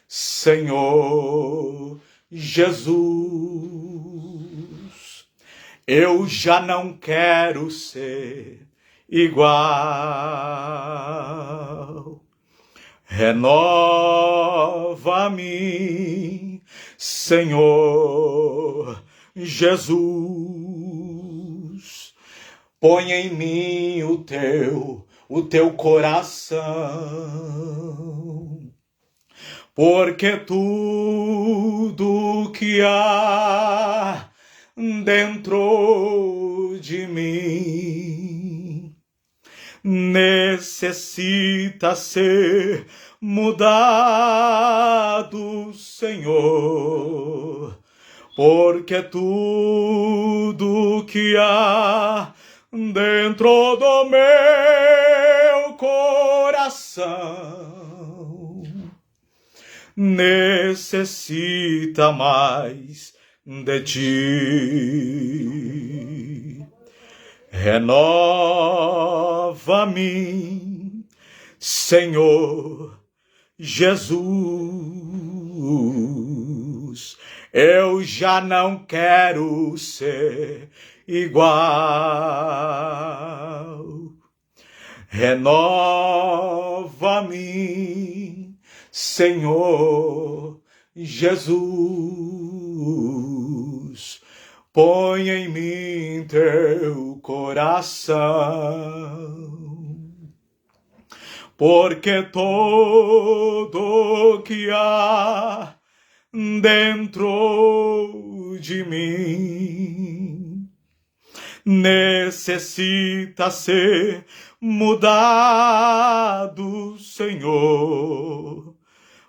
Senhor Jesus. Eu já não quero ser igual. Renova-me, Senhor Jesus. Põe em mim o teu coração, porque tudo que há dentro de mim necessita ser mudado, Senhor, porque tudo que há dentro do meu coração necessita mais de ti. Renova-me, Senhor Jesus. Eu já não quero ser igual. Renova-me, Senhor Jesus. Põe em mim teu coração, porque tudo que há dentro de mim necessita ser mudado, Senhor,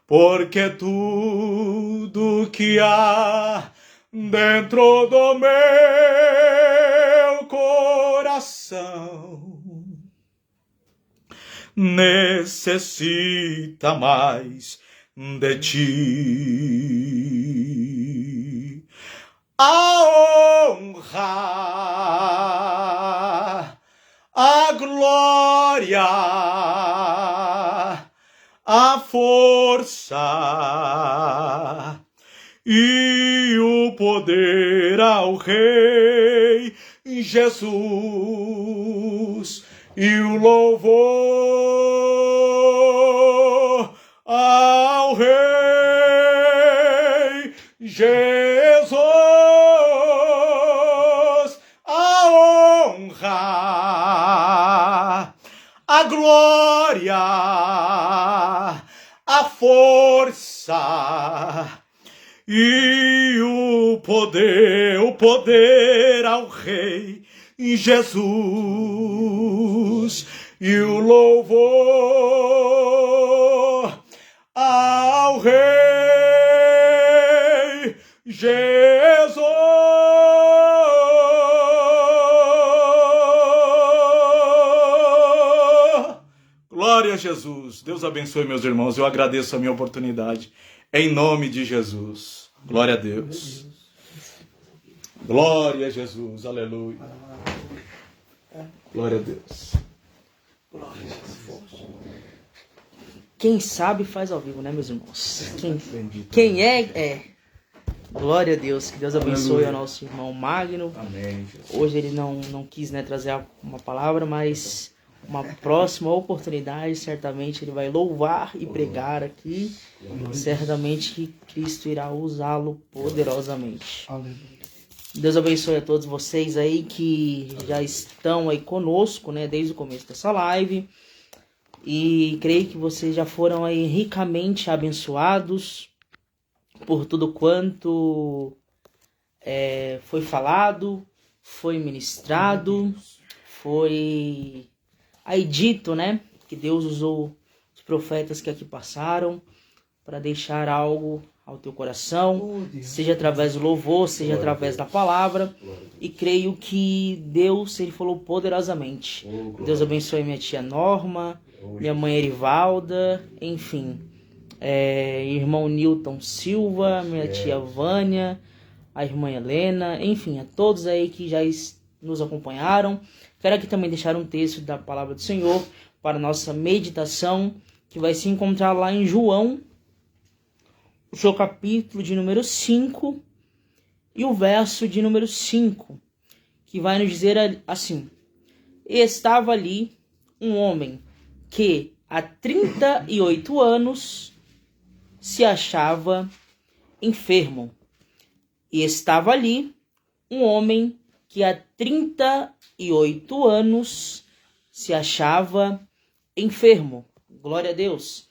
porque tudo que há dentro do meu coração necessita mais de ti. A honra, a glória, a força e o poder ao Rei Jesus, e o louvor ao Rei Jesus, a honra, a glória, a força e o poder ao Rei Jesus, e o louvor ao Rei Jesus. Glória a Jesus. Deus abençoe, meus irmãos. Eu agradeço a minha oportunidade. Em nome de Jesus. Glória a Deus. Glória a Jesus. Aleluia. Glória a Deus. Glória a Jesus. Quem sabe faz ao vivo, né, meus irmãos? Quem é. Glória a Deus. Que Deus abençoe ao nosso irmão Magno. Amém, Jesus. Hoje ele não quis, né, trazer uma palavra, mas uma próxima oportunidade, certamente ele vai louvar e pregar aqui. Certamente que Cristo irá usá-lo poderosamente. Aleluia. Deus abençoe a todos vocês aí que já estão aí conosco, né, desde o começo dessa live. E creio que vocês já foram aí ricamente abençoados por tudo quanto foi falado, foi ministrado, foi aí dito, né, que Deus usou os profetas que aqui passaram para deixar algo ao teu coração, seja através do louvor, seja através da palavra, e creio que Deus, ele falou poderosamente. Deus abençoe minha tia Norma, minha mãe Erivalda, enfim, irmão Newton Silva, minha tia Vânia, a irmã Helena, enfim, a todos aí que já nos acompanharam. Quero aqui também deixar um texto da palavra do Senhor para nossa meditação, que vai se encontrar lá em João, o seu capítulo de número 5 e o verso de número 5, que vai nos dizer assim: E estava ali um homem que há 38 anos se achava enfermo. E estava ali um homem que há 38 anos se achava enfermo. Glória a Deus.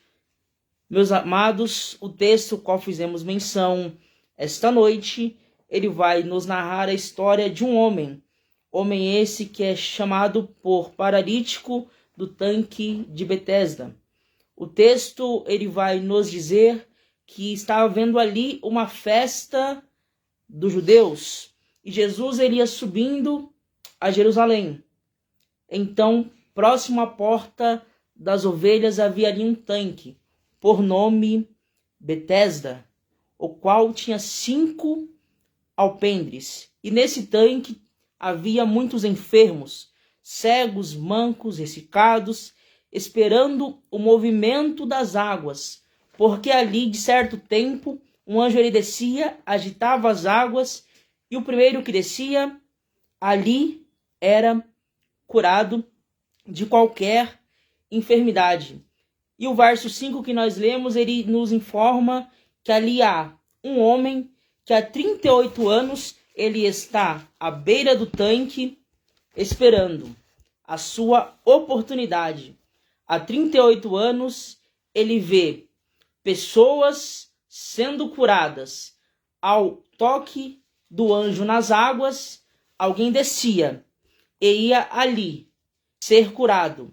Meus amados, o texto qual fizemos menção esta noite, ele vai nos narrar a história de um homem. Homem esse que é chamado por paralítico do tanque de Betesda. O texto ele vai nos dizer que estava havendo ali uma festa dos judeus e Jesus ele ia subindo a Jerusalém. Então, próximo à porta das ovelhas havia ali um tanque, por nome Betesda, o qual tinha 5 alpendres. E nesse tanque havia muitos enfermos, cegos, mancos, ressecados, esperando o movimento das águas, porque ali, de certo tempo, um anjo ele descia, agitava as águas, e o primeiro que descia, ali era curado de qualquer enfermidade. E o verso 5 que nós lemos, ele nos informa que ali há um homem que há 38 anos ele está à beira do tanque esperando a sua oportunidade. Há 38 anos ele vê pessoas sendo curadas. Ao toque do anjo nas águas, alguém descia e ia ali ser curado.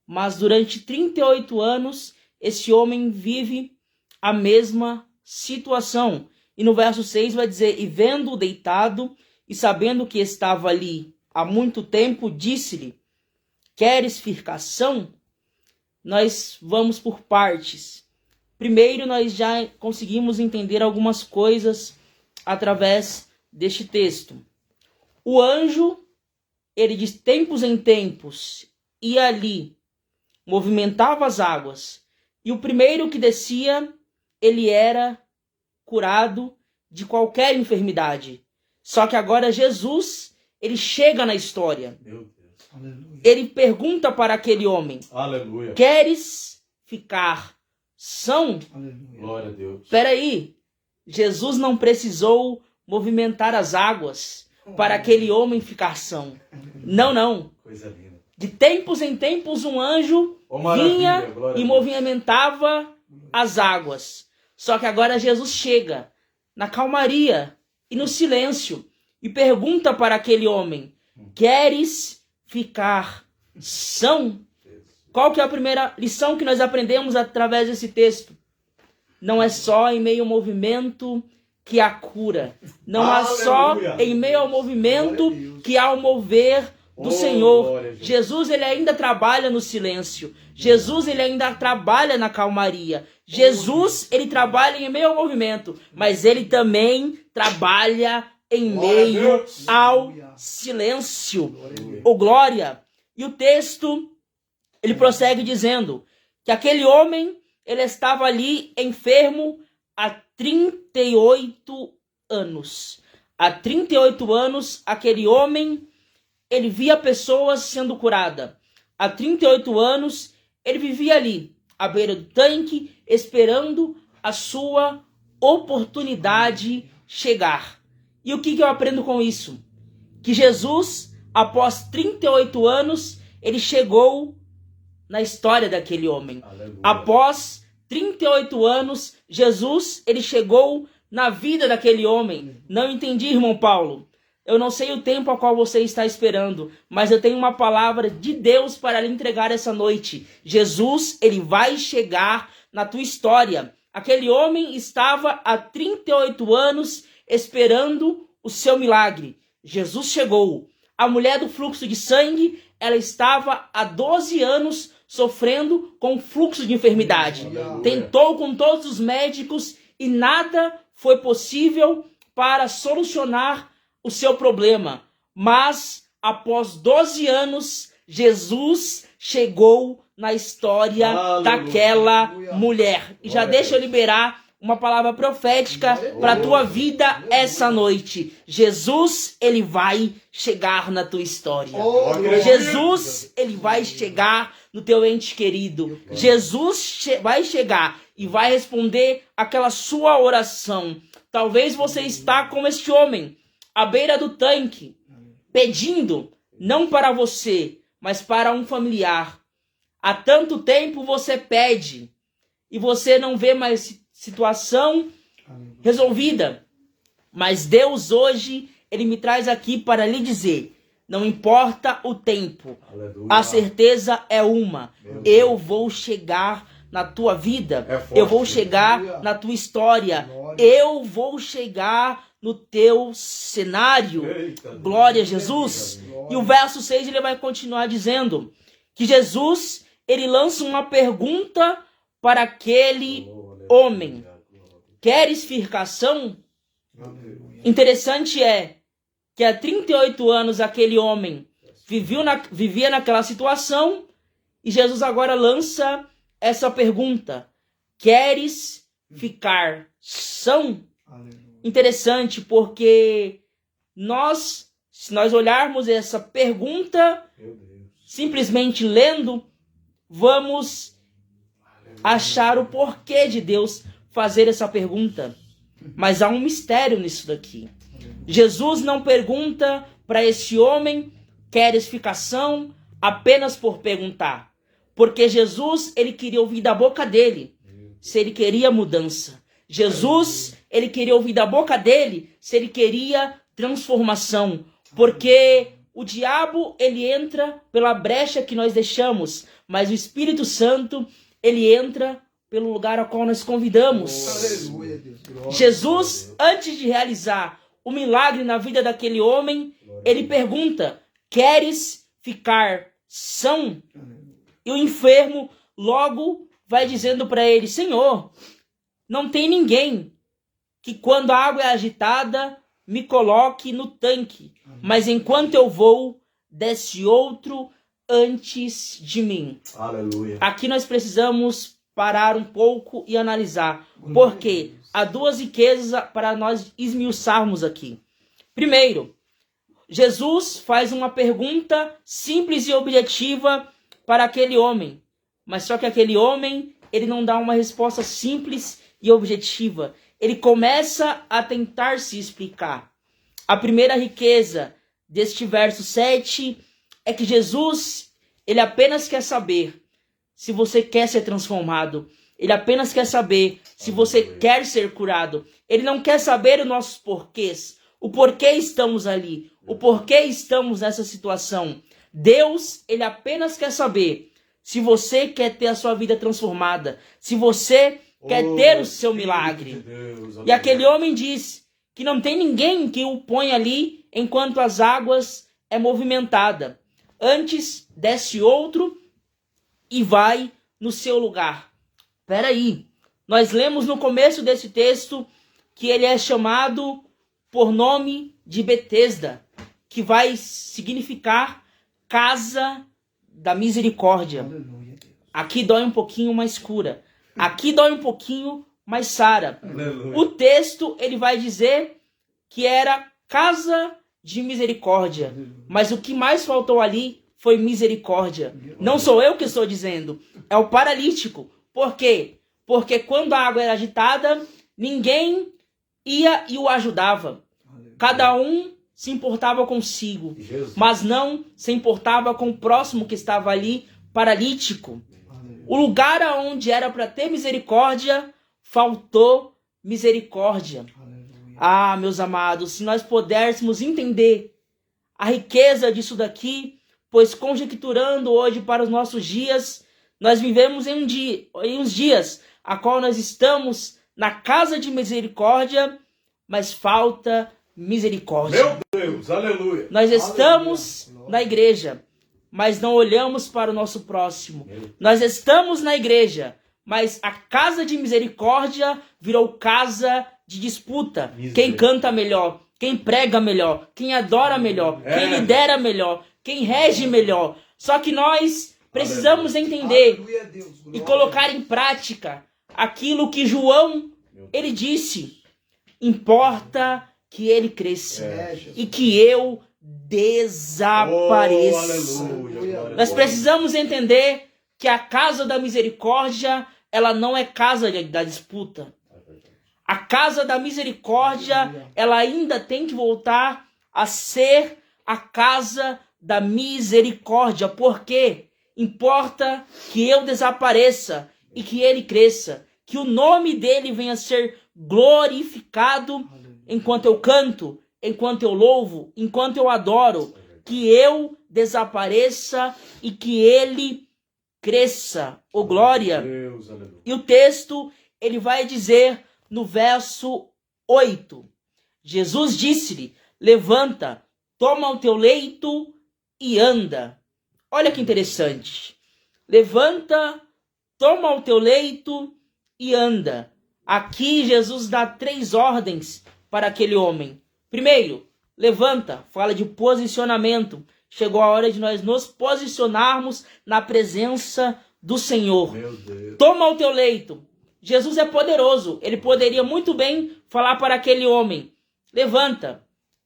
Mas durante 38 anos, esse homem vive a mesma situação. E no verso 6 vai dizer: E vendo-o deitado, e sabendo que estava ali há muito tempo, disse-lhe: Queres ficar são? Nós vamos por partes. Primeiro, nós já conseguimos entender algumas coisas através deste texto. O anjo, ele de tempos em tempos ia ali, movimentava as águas, e o primeiro que descia, ele era curado de qualquer enfermidade. Só que agora Jesus, ele chega na história. Meu Deus. Aleluia. Ele pergunta para aquele homem: Aleluia. Queres ficar são? Aleluia. Glória a Deus. Espera aí, Jesus não precisou movimentar as águas para aquele homem ficar são. Não, não. Coisa linda. De tempos em tempos um anjo Maravilha, vinha glória a e Deus. movimentava as águas. Só que agora Jesus chega na calmaria e no silêncio e pergunta para aquele homem: Queres ficar são? Qual que é a primeira lição que nós aprendemos através desse texto? Não é só em meio ao movimento que há cura. Não há só em meio ao movimento que há o mover do Senhor. Jesus, ele ainda trabalha no silêncio. Jesus, ele ainda trabalha na calmaria. Jesus, ele trabalha em meio ao movimento, mas ele também trabalha em meio ao silêncio. Ô glória! E o texto, ele prossegue dizendo que aquele homem, ele estava ali enfermo há 38 anos. Há 38 anos, aquele homem, ele via pessoas sendo curadas. Há 38 anos, ele vivia ali, à beira do tanque, esperando a sua oportunidade chegar. E o que eu aprendo com isso? Que Jesus, após 38 anos, ele chegou na história daquele homem. Aleluia. Após 38 anos, Jesus, ele chegou na vida daquele homem. Não entendi, irmão Paulo. Eu não sei o tempo a qual você está esperando, mas eu tenho uma palavra de Deus para lhe entregar essa noite. Jesus, ele vai chegar na tua história. Aquele homem estava há 38 anos esperando o seu milagre. Jesus chegou. A mulher do fluxo de sangue, ela estava há 12 anos sofrendo com fluxo de enfermidade. Tentou com todos os médicos e nada foi possível para solucionar o seu problema. Mas, após 12 anos, Jesus chegou na história daquela mulher. E já deixa eu liberar uma palavra profética para a tua vida essa noite. Jesus, ele vai chegar na tua história. Jesus, ele vai chegar no teu ente querido. Jesus vai chegar e vai responder aquela sua oração. Talvez você está como este homem, à beira do tanque, pedindo, não para você, mas para um familiar. Há tanto tempo você pede e você não vê mais situação resolvida. Mas Deus hoje, ele me traz aqui para lhe dizer, não importa o tempo, aleluia, a certeza é uma, eu vou chegar na tua vida, eu vou chegar na tua história, eu vou chegar no teu cenário. Glória a Jesus. E o verso 6 ele vai continuar dizendo que Jesus, ele lança uma pergunta para aquele homem. Queres ficação? Interessante é que há 38 anos aquele homem vivia naquela situação e Jesus agora lança essa pergunta. Queres ficar são? Interessante porque se nós olharmos essa pergunta, simplesmente lendo, vamos achar o porquê de Deus fazer essa pergunta. Mas há um mistério nisso daqui. Jesus não pergunta para esse homem, queres ficação, apenas por perguntar. Porque Jesus, ele queria ouvir da boca dele se ele queria mudança. Jesus, ele queria ouvir da boca dele se ele queria transformação. Porque o diabo, ele entra pela brecha que nós deixamos, mas o Espírito Santo, ele entra pelo lugar ao qual nós convidamos. Aleluia, Deus. Jesus, antes de realizar o milagre na vida daquele homem, ele pergunta, queres ficar são? E o enfermo logo vai dizendo para ele, Senhor, não tem ninguém que quando a água é agitada me coloque no tanque, mas enquanto eu vou, desce outro antes de mim. Aleluia. Aqui nós precisamos parar um pouco e analisar, porque há duas riquezas para nós esmiuçarmos aqui. Primeiro, Jesus faz uma pergunta simples e objetiva para aquele homem, mas só que aquele homem, ele não dá uma resposta simples e objetiva. Ele começa a tentar se explicar. A primeira riqueza deste verso 7 é que Jesus, ele apenas quer saber se você quer ser transformado. Ele apenas quer saber se você quer ser curado. Ele não quer saber os nossos porquês. O porquê estamos ali. O porquê estamos nessa situação. Deus, ele apenas quer saber se você quer ter a sua vida transformada. Se você quer ter o seu milagre. E aquele homem diz que não tem ninguém que o ponha ali enquanto as águas é movimentada. Antes desce outro e vai no seu lugar. Peraí, nós lemos no começo desse texto que ele é chamado por nome de Betesda, que vai significar casa da misericórdia. Aleluia, Deus. Aqui dói um pouquinho mais cura. Aqui dói um pouquinho mais sara. Aleluia. O texto ele vai dizer que era casa de misericórdia. Mas o que mais faltou ali foi misericórdia. Não sou eu que estou dizendo, é o paralítico. Por quê? Porque quando a água era agitada, ninguém ia e o ajudava. Cada um se importava consigo, mas não se importava com o próximo que estava ali, paralítico. O lugar onde era para ter misericórdia, faltou misericórdia. Ah, meus amados, se nós pudéssemos entender a riqueza disso daqui, pois conjecturando hoje para os nossos dias, nós vivemos em uns dias a qual nós estamos na casa de misericórdia, mas falta misericórdia. Meu Deus, aleluia. Nós estamos na igreja, mas não olhamos para o nosso próximo. Nós estamos na igreja, mas a casa de misericórdia virou casa de disputa. Quem canta melhor, quem prega melhor, quem adora melhor, quem lidera melhor, quem rege melhor. Só que nós precisamos entender e colocar em prática aquilo que João, ele disse. Importa que ele cresça e que eu desapareça. Nós precisamos entender que a casa da misericórdia, ela não é casa da disputa. A casa da misericórdia, ela ainda tem que voltar a ser a casa da misericórdia. Porque importa que eu desapareça e que ele cresça. Que o nome dele venha a ser glorificado enquanto eu canto, enquanto eu louvo, enquanto eu adoro. Que eu desapareça e que ele cresça. Oh, glória! E o texto, ele vai dizer no verso 8. Jesus disse-lhe, levanta, toma o teu leito e anda. Olha que interessante. Levanta, toma o teu leito e anda. Aqui Jesus dá 3 ordens para aquele homem. Primeiro, levanta, fala de posicionamento. Chegou a hora de nós nos posicionarmos na presença do Senhor. Toma o teu leito. Jesus é poderoso. Ele poderia muito bem falar para aquele homem, levanta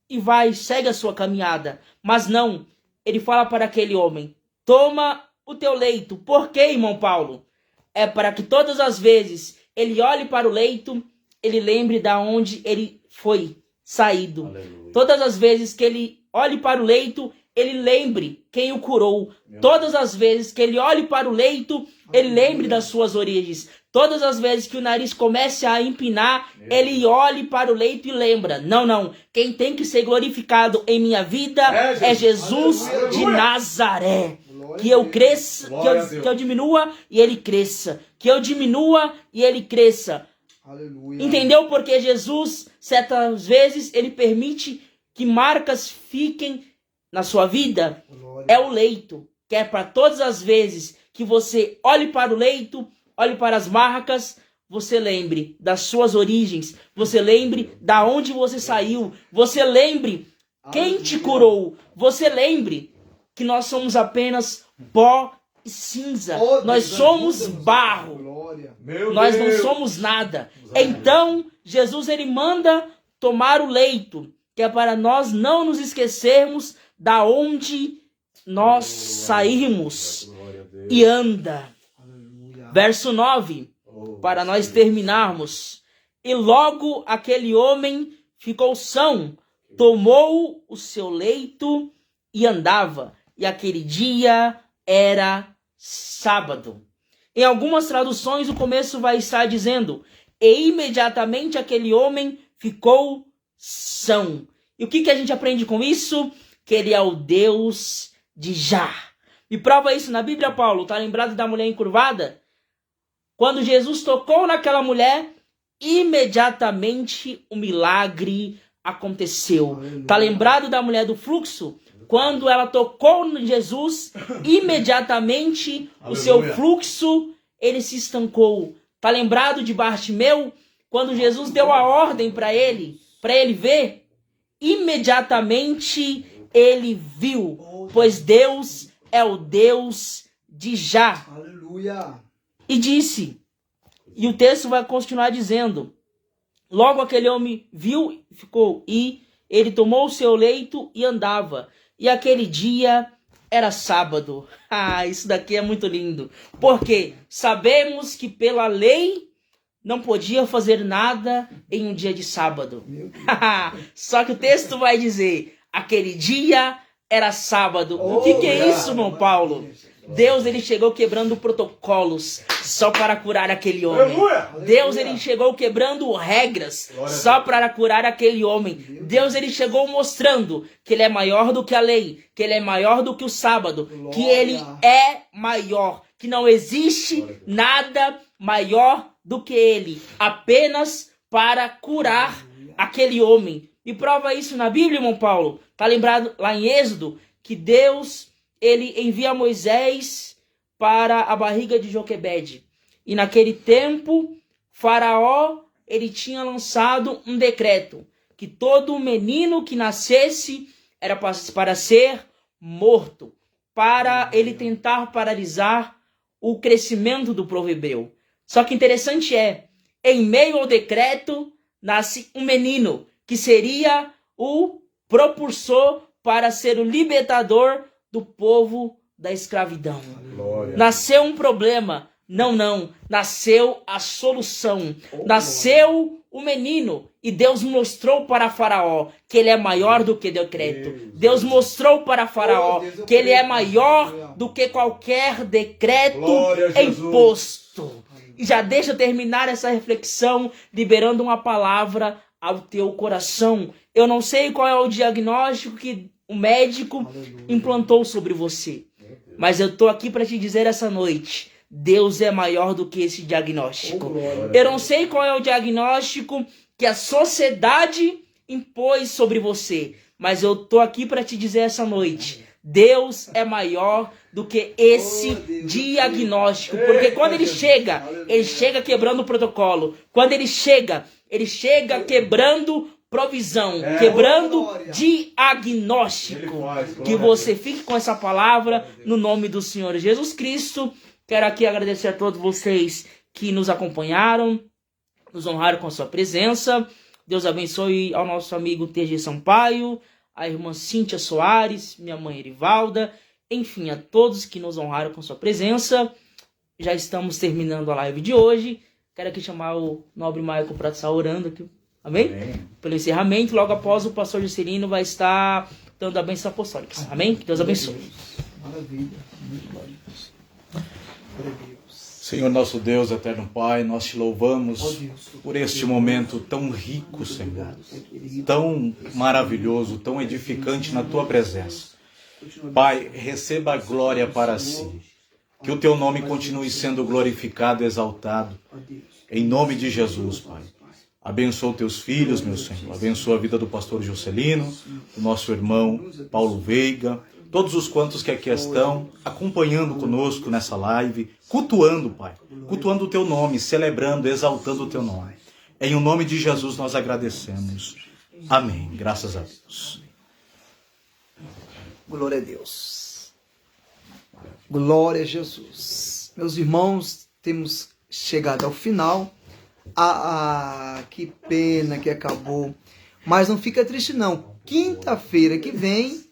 e vai, segue a sua caminhada. Mas não, ele fala para aquele homem, toma o teu leito. Por quê, irmão Paulo? É para que todas as vezes ele olhe para o leito, ele lembre da onde ele foi saído. Aleluia. Todas as vezes que ele olhe para o leito, ele lembre quem o curou. Todas as vezes que ele olhe para o leito, ele lembre das suas origens. Todas as vezes que o nariz comece a empinar, ele olhe para o leito e lembra. Não. Quem tem que ser glorificado em minha vida é Jesus de Nazaré. Que eu cresça, que eu diminua e ele cresça. Que eu diminua e ele cresça. Aleluia. Entendeu? Porque Jesus, certas vezes, ele permite que marcas fiquem na sua vida. Glória. É o leito. Que é para todas as vezes que você olhe para o leito, olhe para as marcas, você lembre das suas origens, você lembre da onde você saiu, você lembre quem te curou, você lembre que nós somos apenas pó e cinza, nós somos barro, nós não somos nada. Então, Jesus ele manda tomar o leito, que é para nós não nos esquecermos da onde nós saímos, e anda. Verso 9, para nós terminarmos. E logo aquele homem ficou são, tomou o seu leito e andava. E aquele dia era sábado. Em algumas traduções o começo vai estar dizendo, e imediatamente aquele homem ficou são. E o que a gente aprende com isso? Que ele é o Deus de Já. E prova isso na Bíblia, Paulo. Tá lembrado da mulher encurvada? Quando Jesus tocou naquela mulher, imediatamente o milagre aconteceu. Tá lembrado da mulher do fluxo? Quando ela tocou em Jesus, imediatamente o seu fluxo, ele se estancou. Tá lembrado de Bartimeu? Quando Jesus deu a ordem para ele ver, imediatamente ele viu, pois Deus é o Deus de Já. Aleluia. E disse, e o texto vai continuar dizendo, logo aquele homem viu, ficou, e ele tomou o seu leito e andava. E aquele dia era sábado. Ah, isso daqui é muito lindo. Porque sabemos que pela lei não podia fazer nada em um dia de sábado. Só que o texto vai dizer, aquele dia era sábado. O que é isso, irmão Paulo? Deus, ele chegou quebrando protocolos só para curar aquele homem. Deus, ele chegou quebrando regras só para curar aquele homem. Deus, ele chegou mostrando que ele é maior do que a lei, que ele é maior do que o sábado, que ele é maior, que não existe nada maior do que ele, apenas para curar aquele homem. E prova isso na Bíblia, irmão Paulo. Tá lembrado lá em Êxodo que Deus, ele envia Moisés para a barriga de Joquebede. E naquele tempo, Faraó, ele tinha lançado um decreto que todo menino que nascesse era para ser morto, para ele tentar paralisar o crescimento do povo hebreu. Só que interessante é, em meio ao decreto, nasce um menino, que seria o propulsor para ser o libertador do povo da escravidão. Glória. Nasceu um problema. Não. Nasceu a solução. Nasceu o menino. E Deus mostrou para Faraó que ele é maior do que decreto. Deus mostrou para Faraó que ele é maior do que qualquer decreto imposto. E já deixa eu terminar essa reflexão liberando uma palavra ao teu coração. Eu não sei qual é o diagnóstico que o médico implantou sobre você, mas eu estou aqui para te dizer essa noite, Deus é maior do que esse diagnóstico. Eu não sei qual é o diagnóstico que a sociedade impôs sobre você, mas eu estou aqui para te dizer essa noite, Deus é maior do que esse diagnóstico. Porque quando ele chega quebrando o protocolo. Quando ele chega quebrando provisão, quebrando diagnóstico. Que você fique com essa palavra no nome do Senhor Jesus Cristo. Quero aqui agradecer a todos vocês que nos acompanharam, nos honraram com a sua presença. Deus abençoe ao nosso amigo TG Sampaio, a irmã Cíntia Soares, minha mãe Erivalda, enfim, a todos que nos honraram com sua presença. Já estamos terminando a live de hoje. Quero aqui chamar o nobre Michael para estar orando aqui. Amém? Pelo encerramento, logo após o pastor Juscelino vai estar dando a bênção apostólica. Amém? Que Deus abençoe. Maravilha. Muito glória a Deus. Senhor nosso Deus, eterno Pai, nós te louvamos por este momento tão rico, Senhor, tão maravilhoso, tão edificante na tua presença. Pai, receba a glória para si. Que o teu nome continue sendo glorificado e exaltado. Em nome de Jesus, Pai. Abençoa teus filhos, meu Senhor. Abençoa a vida do pastor Juscelino, do nosso irmão Paulo Veiga, todos os quantos que aqui estão acompanhando conosco nessa live, cultuando, Pai, cultuando o teu nome, celebrando, exaltando o teu nome. Em o nome de Jesus nós agradecemos. Amém. Graças a Deus. Glória a Deus. Glória a Jesus. Meus irmãos, temos chegado ao final. Que pena que acabou. Mas não fica triste não. Quinta-feira que vem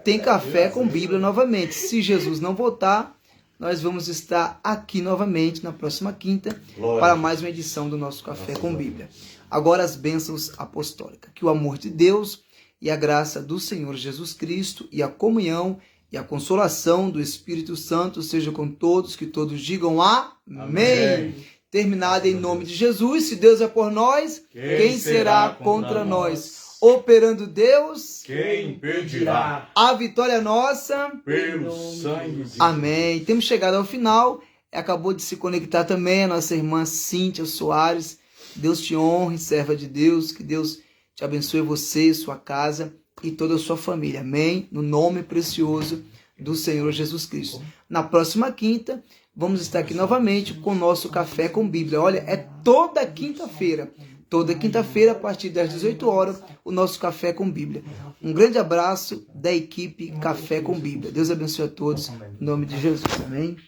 tem Café com Bíblia novamente. Se Jesus não voltar, nós vamos estar aqui novamente na próxima quinta para mais uma edição do nosso Café com Bíblia. Agora as bênçãos apostólicas. Que o amor de Deus e a graça do Senhor Jesus Cristo e a comunhão e a consolação do Espírito Santo seja com todos, que todos digam amém. Terminado em nome de Jesus. Se Deus é por nós, quem será contra nós? Operando Deus, quem impedirá? A vitória é nossa Pelo sangue de Amém. Temos chegado ao final. Acabou de se conectar também a nossa irmã Cíntia Soares. Deus te honre, serva de Deus. Que Deus te abençoe você, sua casa e toda a sua família. Amém? No nome precioso do Senhor Jesus Cristo. Na próxima quinta, vamos estar aqui novamente com o nosso Café com Bíblia. Olha, é toda quinta-feira. Toda quinta-feira, a partir das 18 horas, o nosso Café com Bíblia. Um grande abraço da equipe Café com Bíblia. Deus abençoe a todos. Em nome de Jesus. Amém.